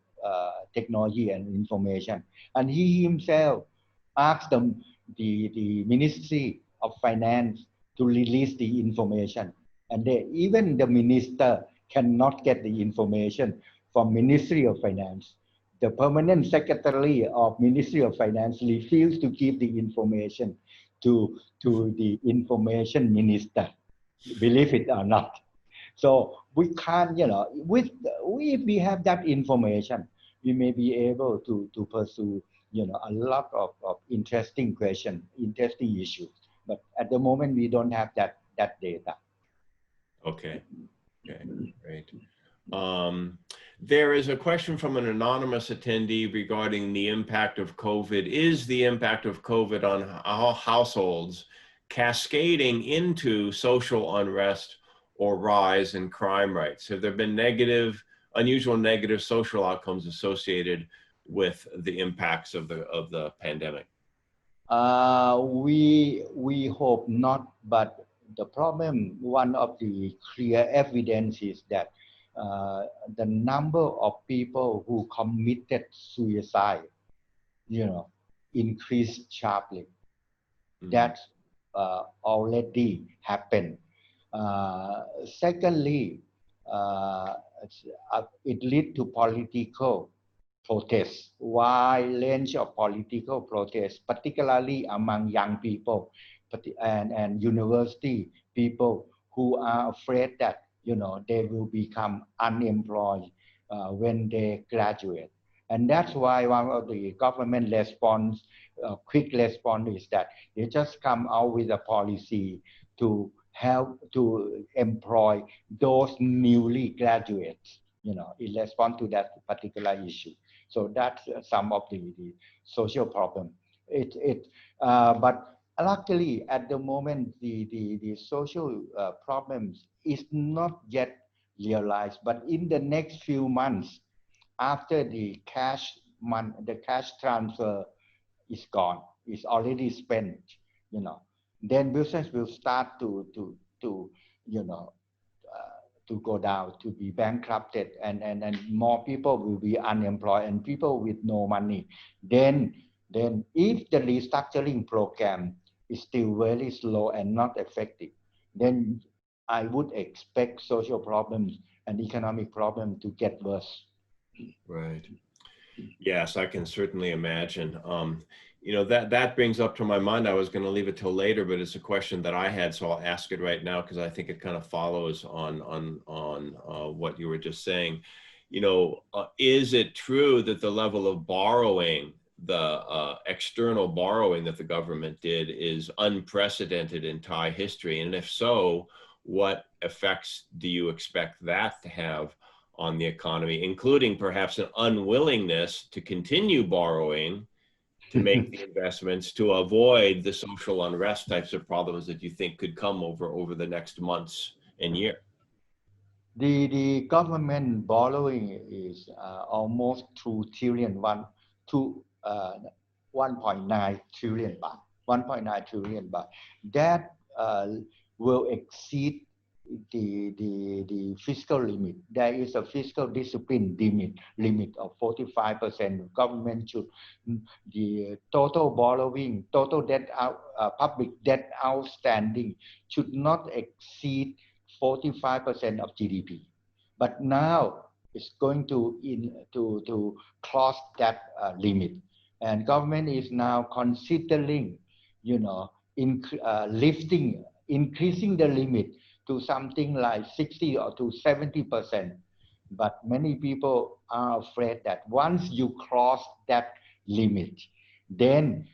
technology and information, and he himself asked the Ministry of Finance to release the information, and even the minister cannot get the information from Ministry of Finance. The permanent secretary of Ministry of Finance refused to give the information to the information minister, believe it or not. So we can't, if we have that information, we may be able to pursue, a lot of interesting questions, interesting issues. But at the moment, we don't have that data. Okay. Okay. Great. There is a question from an anonymous attendee regarding the impact of COVID. Is the impact of COVID on all households cascading into social unrest or rise in crime rates? Have there been unusual negative social outcomes associated with the impacts of the pandemic? We hope not, but the problem, one of the clear evidence is that the number of people who committed suicide, increased sharply. That already happened. Secondly, it lead to political protests, wide range of political protests, particularly among young people and university people who are afraid that they will become unemployed when they graduate. And that's why one of the government response, quick response, is that they just come out with a policy to help to employ those newly graduates, in response to that particular issue. So that's some of the social problem. But luckily, at the moment, the social problems is not yet realized. But in the next few months, after the cash transfer is gone, is already spent, then business will start to you know to go down, to be bankrupted, and more people will be unemployed and people with no money. Then if the restructuring program is still very slow and not effective, then I would expect social problems and economic problems to get worse. Right. Yes, I can certainly imagine. That brings up to my mind, I was going to leave it till later, but it's a question that I had, so I'll ask it right now because I think it kind of follows on what you were just saying. Is it true that the level of borrowing, the external borrowing that the government did, is unprecedented in Thai history? And if so, what effects do you expect that to have on the economy, including perhaps an unwillingness to continue borrowing to make the investments to avoid the social unrest types of problems that you think could come over the next months and year? The government borrowing is almost 2 trillion, 1.9 trillion baht, 1.9 trillion baht. That will exceed the fiscal limit. There is a fiscal discipline limit of 45%. Government should, the total borrowing, total debt public debt outstanding should not exceed 45% of GDP. But now it's going to cross that limit, and government is now considering, increasing the limit to something like 60 or to 70%. But many people are afraid that once you cross that limit, then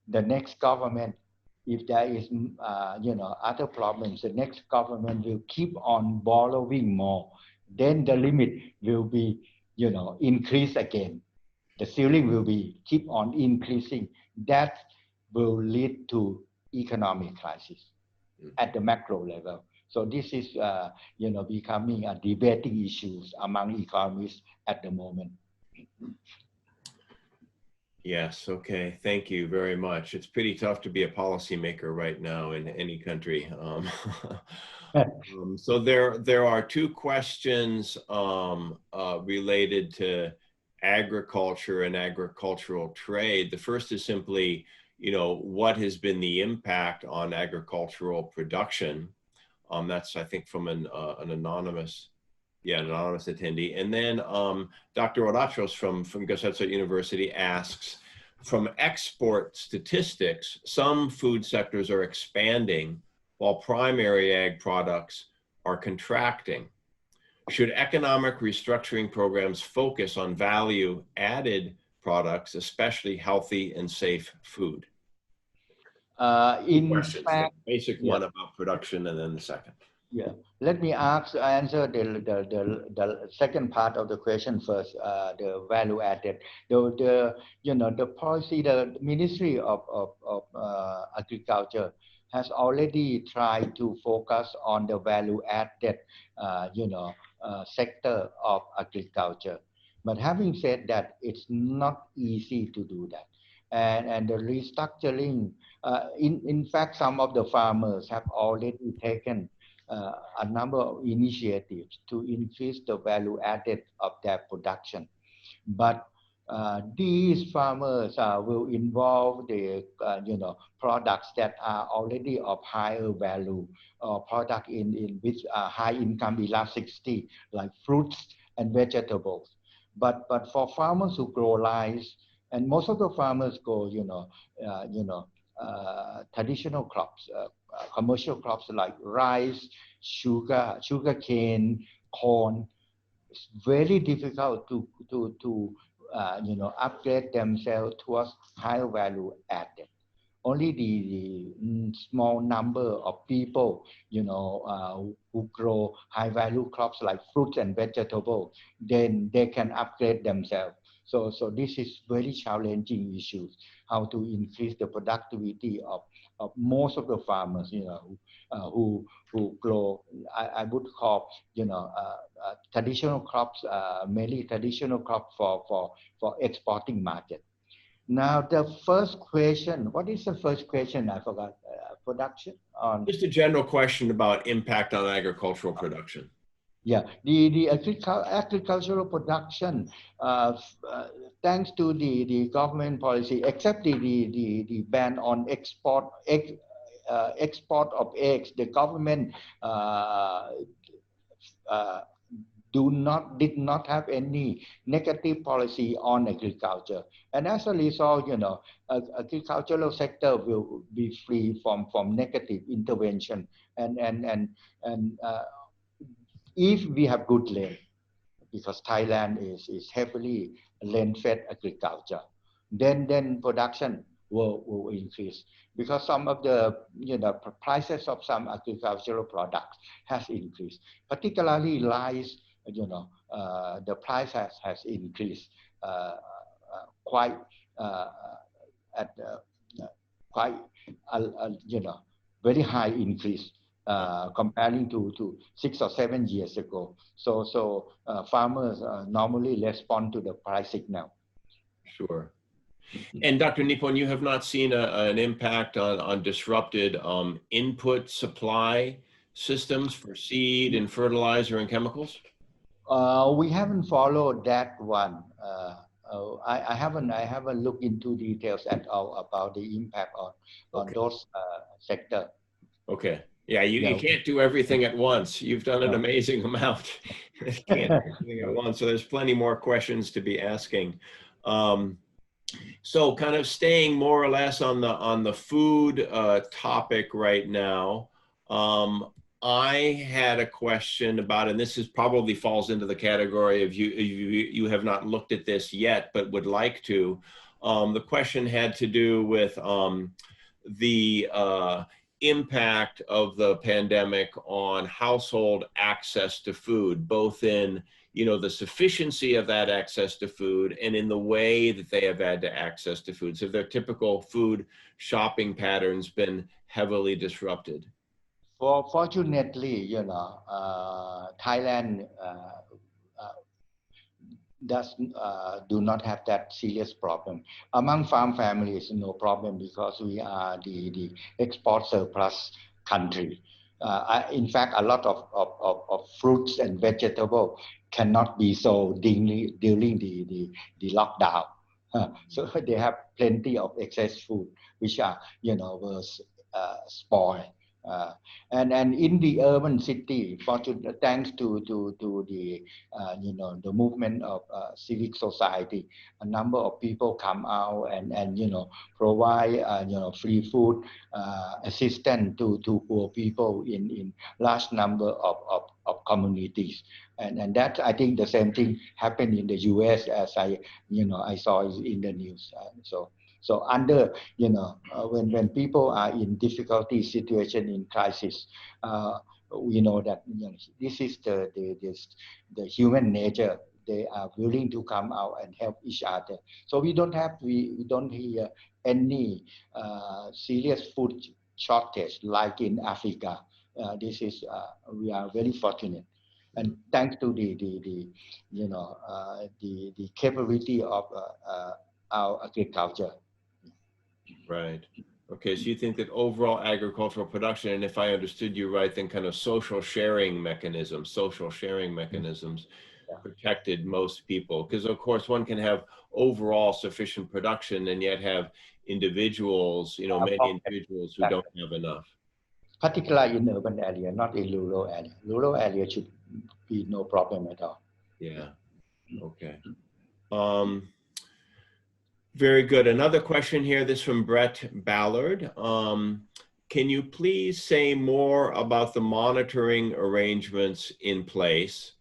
the next government, if there is other problems, the next government will keep on borrowing more. Then the limit will be increased again. The ceiling will be keep on increasing. That will lead to economic crisis. at the macro level. So this is, becoming a debating issues among economists at the moment. Yes. Okay. Thank you very much. It's pretty tough to be a policymaker right now in any country. So there are two questions related to agriculture and agricultural trade. The first is simply, what has been the impact on agricultural production? That's, I think, from an anonymous attendee. And then Dr. Oratros from Gassetsa University asks, from export statistics, some food sectors are expanding while primary ag products are contracting. Should economic restructuring programs focus on value-added products, especially healthy and safe food? In Questions, fact, the basic one about production and then the second. Yeah, let me answer the second part of the question first. The value added, the policy, the Ministry of Agriculture has already tried to focus on the value added, sector of agriculture. But having said that, it's not easy to do that, and the restructuring. In fact, some of the farmers have already taken a number of initiatives to increase the value added of their production. But these farmers will involve the products that are already of higher value, or product in which high income elasticity, like fruits and vegetables. But for farmers who grow rice, and most of the farmers grow traditional crops, commercial crops like rice, sugar cane, corn. It's very difficult to upgrade themselves towards higher value added. Only the small number of people, who grow high value crops like fruits and vegetables, then they can upgrade themselves. So this is very challenging issues, how to increase the productivity of most of the farmers, who grow, I would call, traditional crops, mainly traditional crops for exporting market. Now, the first question, what is the first question? I forgot. Production on. Just a general question about impact on agricultural production. Yeah, the agricultural production, thanks to the government policy, except the ban on export of eggs, the government did not have any negative policy on agriculture, and as a result, agricultural sector will be free from negative intervention, and if we have good land, because Thailand is heavily land-fed agriculture, then production will increase, because some of the prices of some agricultural products has increased, particularly rice. The price has increased quite at quite very high increase comparing to 6 or 7 years ago. So farmers normally respond to the price signal. Sure. And Dr. Nippon, you have not seen an impact on disrupted input supply systems for seed and fertilizer and chemicals? We haven't followed that one. I haven't looked into details at all about the impact on those sectors. Okay. Yeah, you can't do everything at once. You've done an amazing amount. You can't do everything at once. So there's plenty more questions to be asking. So kind of staying more or less on the food topic right now. I had a question about, and this is probably falls into the category of you have not looked at this yet, but would like to. The question had to do with the impact of the pandemic on household access to food, both in the sufficiency of that access to food and in the way that they have had to access to food. So their typical food shopping patterns been heavily disrupted. Fortunately, Thailand does do not have that serious problem. Among farm families, no problem because we are the export surplus country. In fact, a lot of fruits and vegetables cannot be sold during the lockdown. So they have plenty of excess food, which are, was spoiled. Uh, and in the urban city, thanks to the the movement of civic society, a number of people come out and provide free food assistance to poor people in large number of communities, and that I think the same thing happened in the U.S. as I saw in the news. So under when people are in difficulty situation in crisis, we know that this is the human nature. They are willing to come out and help each other. So we don't hear any serious food shortage like in Africa. This is we are very fortunate, and thanks to the capability of our agriculture. Right. Okay, so you think that overall agricultural production, and if I understood you right, then kind of social sharing mechanisms protected most people. Because of course one can have overall sufficient production and yet have individuals, many individuals who don't have enough. Particularly in urban area, not in rural area. Rural area should be no problem at all. Yeah. Okay. Very good. Another question here, this from Brett Ballard. Can you please say more about the monitoring arrangements in place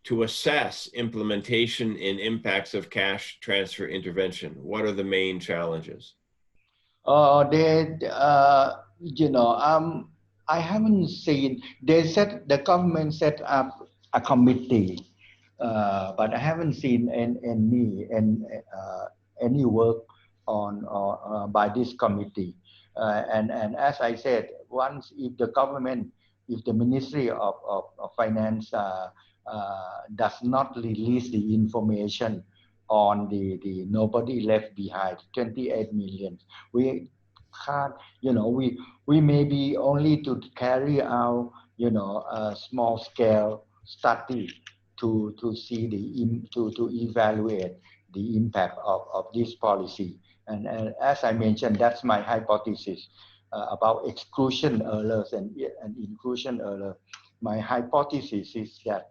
to assess implementation and impacts of cash transfer intervention? What are the main challenges? I haven't seen, the government set up a committee, but I haven't seen any work on by this committee. And as I said, once if the Ministry of Finance does not release the information on the nobody left behind, 28 million, we can't, we may be only to carry out, a small scale study to see to evaluate the impact of this policy. And as I mentioned, that's my hypothesis about exclusion errors and inclusion error. My hypothesis is that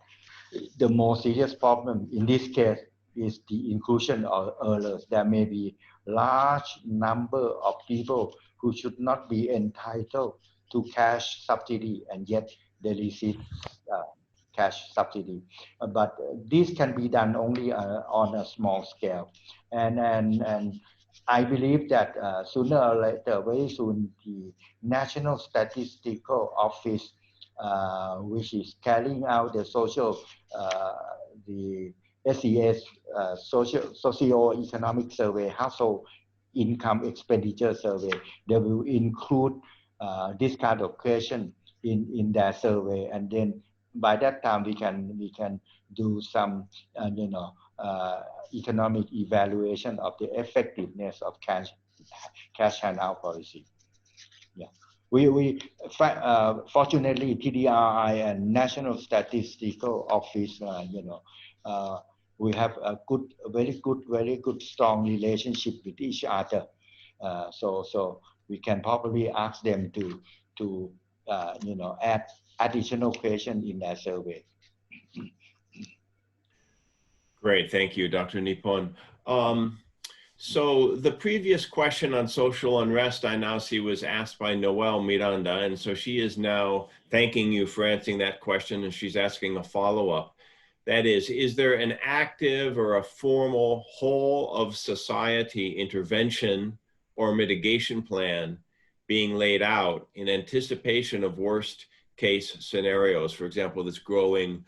the more serious problem in this case is the inclusion errors. There may be large number of people who should not be entitled to cash subsidy and yet they receive cash subsidy. But this can be done only on a small scale. And I believe that sooner or later, very soon, the National Statistical Office, which is carrying out the the SES socio-economic survey, household income expenditure survey, they will include this kind of question in their survey, and then by that time we can do some economic evaluation of the effectiveness of cash handout policy. Yeah, fortunately TDRI and National Statistical Office, we have a very good strong relationship with each other. So we can probably ask them to add additional question in their survey. Great, thank you, Dr. Nippon. So the previous question on social unrest I now see was asked by Noelle Miranda, and so she is now thanking you for answering that question, and she's asking a follow-up. That is there an active or a formal whole of society intervention or mitigation plan being laid out in anticipation of worst case scenarios? For example, this growing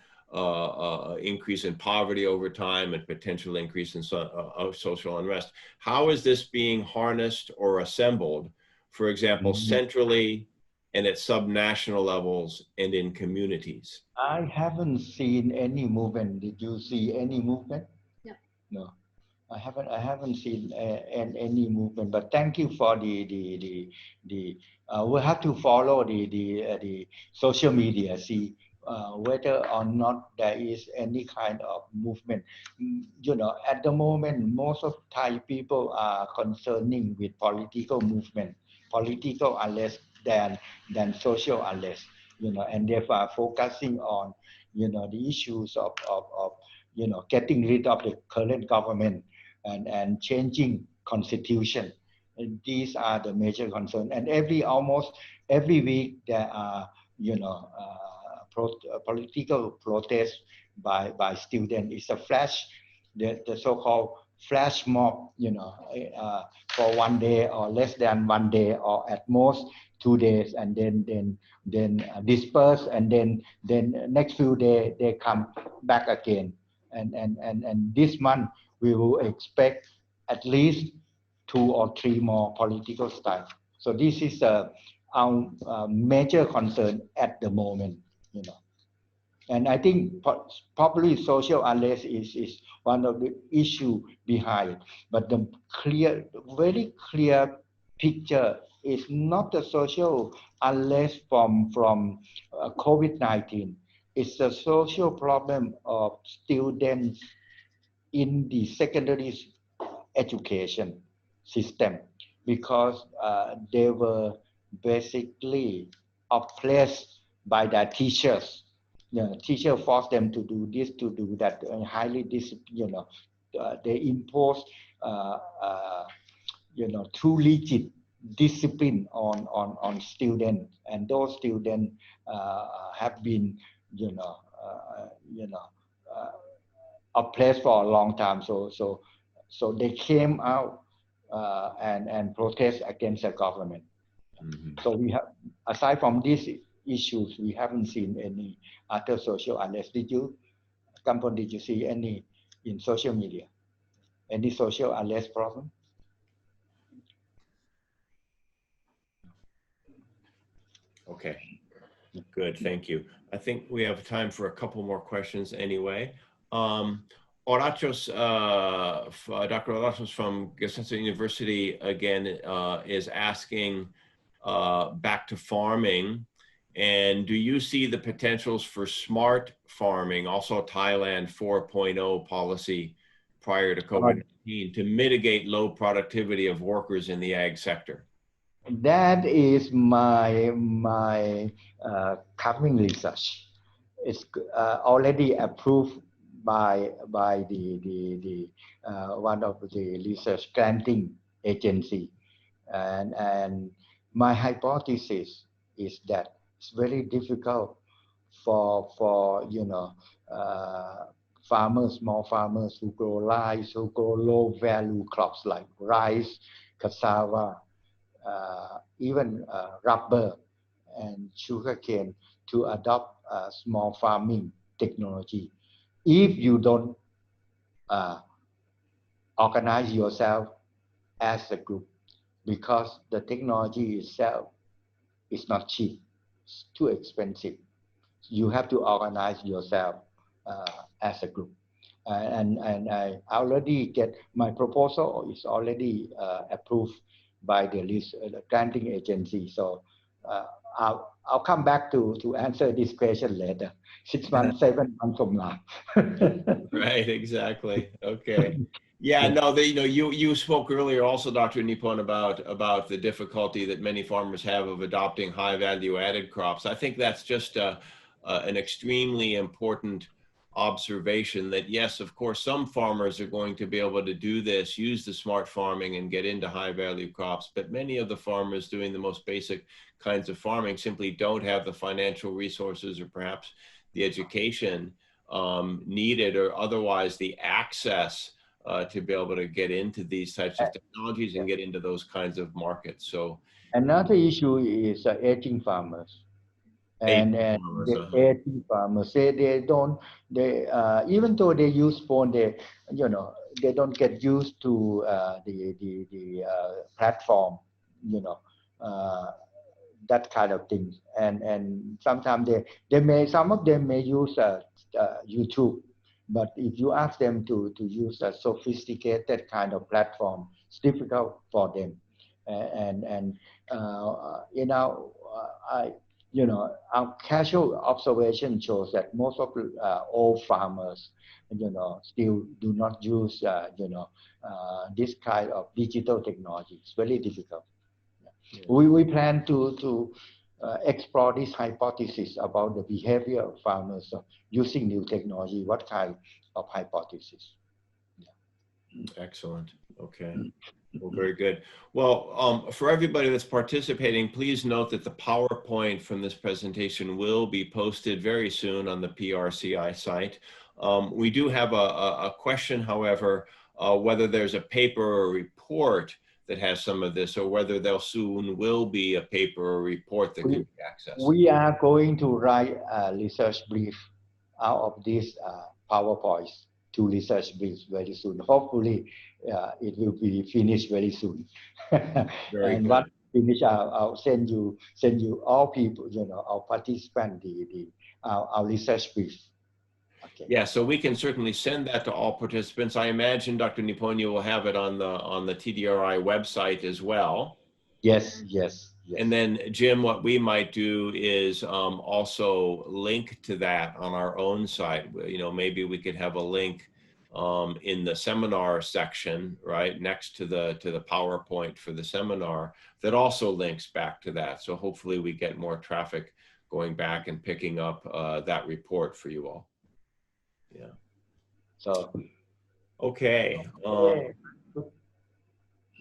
increase in poverty over time and potential increase in social unrest. How is this being harnessed or assembled, for example, centrally and at subnational levels and in communities? I haven't seen any movement. Did you see any movement? No. No. I haven't seen any movement, but thank you for the we have to follow the social media, see whether or not there is any kind of movement. At the moment, most of Thai people are concerning with political movement, political unrest than social unrest. And they are focusing on the issues of getting rid of the current government and changing constitution. And these are the major concerns. And almost every week there are political protests by students. It's a flash, the so-called flash mob. For one day or less than one day or at most 2 days, and then disperse, and then next few days they come back again. And this month we will expect at least 2 or 3 more political styles. So this is our major concern at the moment. And I think probably social unrest is one of the issue behind. But the very clear picture is not the social unrest from COVID-19. It's a social problem of students in the secondary education system, because they were basically oppressed by their teachers. Teacher forced them to do this, to do that, and highly they impose too rigid discipline on students, and those students have been oppressed for a long time. So they came out and protest against the government. Mm-hmm. So we have, aside from these issues, we haven't seen any other social unrest. Did you, Kampon, did you see any in social media? Any social unrest problem? Okay, good, thank you. I think we have time for a couple more questions anyway. Horachos, Dr. Horachos from Gesundheit University again is asking back to farming. And do you see the potentials for smart farming, also Thailand 4.0 policy prior to COVID-19, to mitigate low productivity of workers in the ag sector? That is my coming research. It's already approved by the one of the research granting agency, and my hypothesis is that it's very difficult for farmers, small farmers who grow rice, who grow low value crops like rice, cassava, even rubber and sugarcane, to adopt small farming technology if you don't organize yourself as a group, because the technology itself is not cheap, it's too expensive. You have to organize yourself as a group. And I already get my proposal is already approved by the granting agency. So I'll come back to answer this question later, 6 months, 7 months from now. Right, exactly. Okay. Yeah, no, you spoke earlier also, Dr. Nippon, about the difficulty that many farmers have of adopting high value added crops. I think that's just an extremely important observation, that yes, of course, some farmers are going to be able to do this, use the smart farming and get into high value crops. But many of the farmers doing the most basic kinds of farming simply don't have the financial resources, or perhaps the education needed, or otherwise the access to be able to get into these types of technologies and get into those kinds of markets. So another issue is aging farmers. And the aging farmers, they don't, even though they use phone, they don't get used to the platform, that kind of thing. And sometimes some of them may use YouTube, but if you ask them to use a sophisticated kind of platform, it's difficult for them. And our casual observation shows that most of the old farmers, still do not use, this kind of digital technology. It's very difficult. Yeah. We plan to explore this hypothesis about the behavior of farmers using new technology. What kind of hypothesis? Yeah. Excellent. Okay. Well, very good. Well, for everybody that's participating, please note that the PowerPoint from this presentation will be posted very soon on the PRCI site. We do have a question, however, whether there's a paper or report that has some of this, or whether there soon will be a paper or report that can be accessed. We are going to write a research brief out of this PowerPoint to research briefs very soon. Hopefully, it will be finished very soon. Very good. Once finished, I'll send you all people, our participants, our research brief. Okay. Yeah, so we can certainly send that to all participants. I imagine Dr. Nippon, you will have it on the TDRI website as well. Yes. And then, Jim, what we might do is also link to that on our own site. Maybe we could have a link in the seminar section, right, next to the PowerPoint for the seminar that also links back to that. So hopefully we get more traffic going back and picking up that report for you all. Yeah. So. Okay.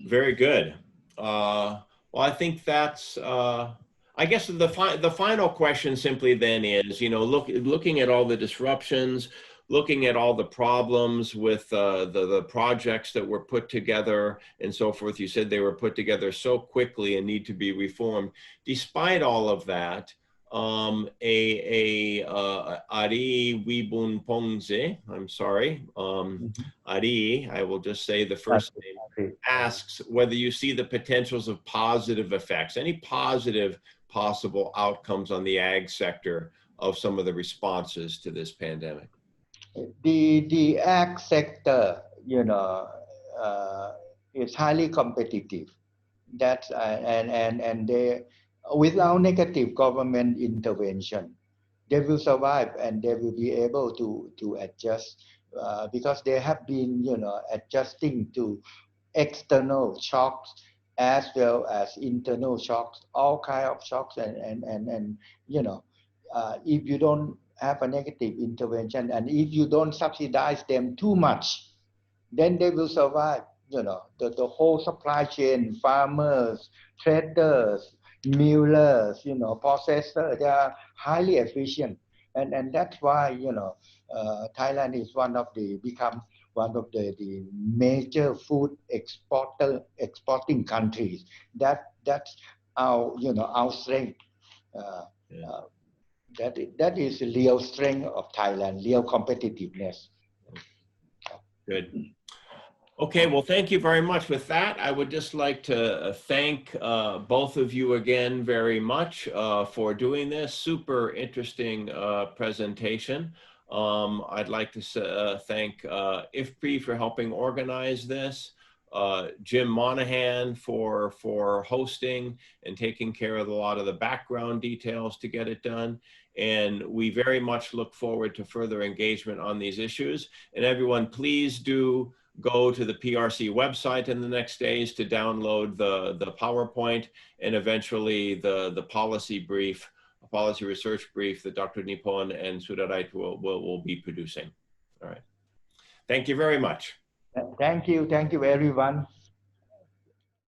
Very good. Well, I think that's, I guess the final question simply then is, looking at all the disruptions, looking at all the problems with the projects that were put together and so forth. You said they were put together so quickly and need to be reformed. Despite all of that, Ari Wibun Pongze, I'm sorry, Ari, I will just say the first name, asks whether you see the potentials of positive effects, any positive possible outcomes on the ag sector of some of the responses to this pandemic. The ag sector, is highly competitive. That's and they, without negative government intervention, they will survive and they will be able to adjust because they have been, adjusting to external shocks as well as internal shocks, all kind of shocks, and if you don't have a negative intervention and if you don't subsidize them too much, then they will survive. The whole supply chain, farmers, traders, millers, processors, they are highly efficient, and that's why Thailand is become one of the major food exporting countries. That's our strength. That is the real strength of Thailand, real competitiveness. Good. Okay, well, thank you very much. With that, I would just like to thank both of you again very much for doing this super interesting presentation. I'd like to thank IFPRI for helping organize this, Jim Monahan for hosting and taking care of a lot of the background details to get it done. And we very much look forward to further engagement on these issues. And everyone, please do go to the PRC website in the next days to download the PowerPoint and eventually the policy brief, policy research brief that Dr. Nippon and Sudarait will be producing. All right. Thank you very much. Thank you everyone.